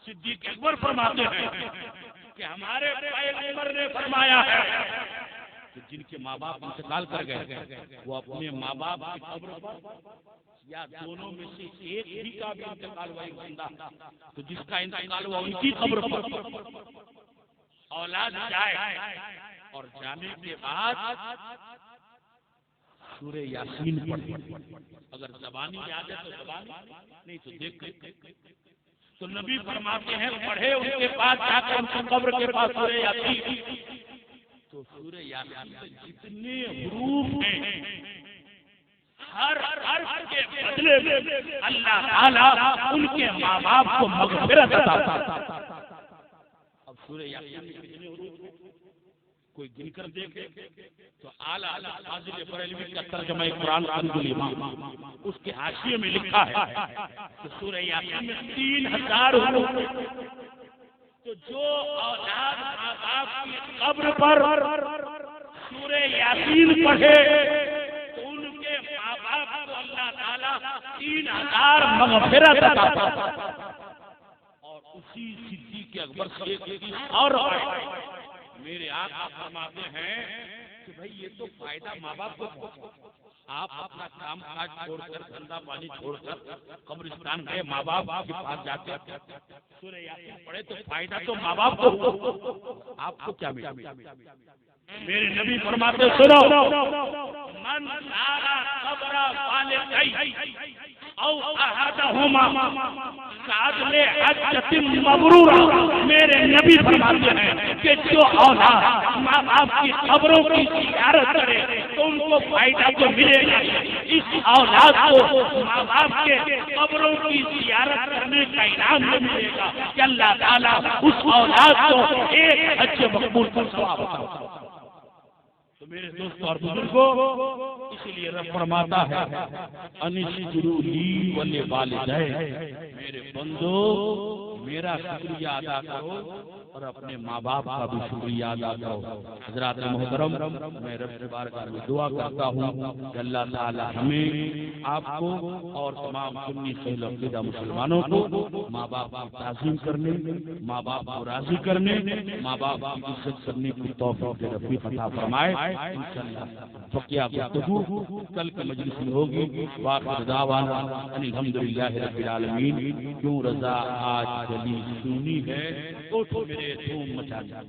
صدیق اکبر فرماتے ہیں کہ ہمارے پیغمبر نے فرمایا ہے کہ جن کے ماں باپ انتقال کر گئے، وہ اپنے ماں باپ کی قبر پر یا دونوں میں سے ایک ہی کا بھی انتقال ہوا، ایک زندہ تو جس کا انتقال ہوا ان کی قبر پر اولاد جائے، اور جانے کے بعد سورہ یاسین پڑھے، اگر زبانی یاد ہے تو زبانی، نہیں تو دیکھ کے تو نبی فرماتے ہیں پڑھے، ان کے بعد جا کر ان کی قبر کے پاس سورہ یاسین، تو سورہ یاسین میں جتنے حروف ہیں ہر حرف کے بدلے میں اللہ تعالیٰ ان کے ماں باپ کو مغفرت عطا کرتا۔ اب سورہ یاسین میں کتنے حروف ہیں کوئی گن کر دیکھے تو اعلیٰ فاضل بریلوی کا ترجمہ قرآن اس کے حاشیے میں لکھا ہے کہ سورہ یاسین میں 3000 حروف، تو جو اولاد ماں باپ کی قبر پر سورہ یاسین پڑھے تو ان کے ماں باپ کو اللہ تعالیٰ 3000 مغفرت عطا کرتا۔ اور اسی صدیق اکبر سے ایک اور میرے آقا فرماتے ہیں کہ بھائی یہ تو فائدہ ماں باپ کو، آپ اپنا کام کاج چھوڑ کر گندا پانی چھوڑ کر قبرستان گئے، ماں باپ کے پاس جاتے سورہ یاسین پڑھے تو فائدہ تو ماں باپ کو، آپ کو کیا ملا؟ میرے نبی فرماتے سنو، من زار قبر والدی او احدہما کان لحجۃ مبرورہ، میرے نبی فرماتے ہیں کہ جو اولاد ماں باپ کی قبروں کی زیارت کرے تو ان کو فائدہ تو ملے گا، اس اولاد کو ماں باپ کے قبروں کی زیارت کرنے کا انعام بھی ملے گا کہ اللہ تعالیٰ اس اولاد کو ایک حج مقبول کا ثواب عطا کرے۔ تو میرے دوستوں اور بزرگوں، اسی لیے رب فرماتا ہے انشکروا لی ولوالدی، میرے بندو میرا شکریہ ادا کرو اور اپنے ماں باپ کا بھی شکریہ ادا کرو۔ حضرات محترم، میں رب سے بارگاہ میں دعا کرتا ہوں کہ اللہ تعالی ہمیں، آپ کو اور تمام سنی اہل عقیدہ مسلمانوں کو ماں باپ کی تعظیم کرنے، ماں باپ کو راضی کرنے، ماں باپ کی عزت کرنے کی توفیق رفیق عطا فرمائے۔ انشاءاللہ بقیہ گفتگو کل کی مجلس میں ہوگی۔ واخر دعوانا ان الحمدللہ رب العالمین۔ کیوں رضا آج گلی سونی ہے، اٹھ میرے دھوم مچا دیا۔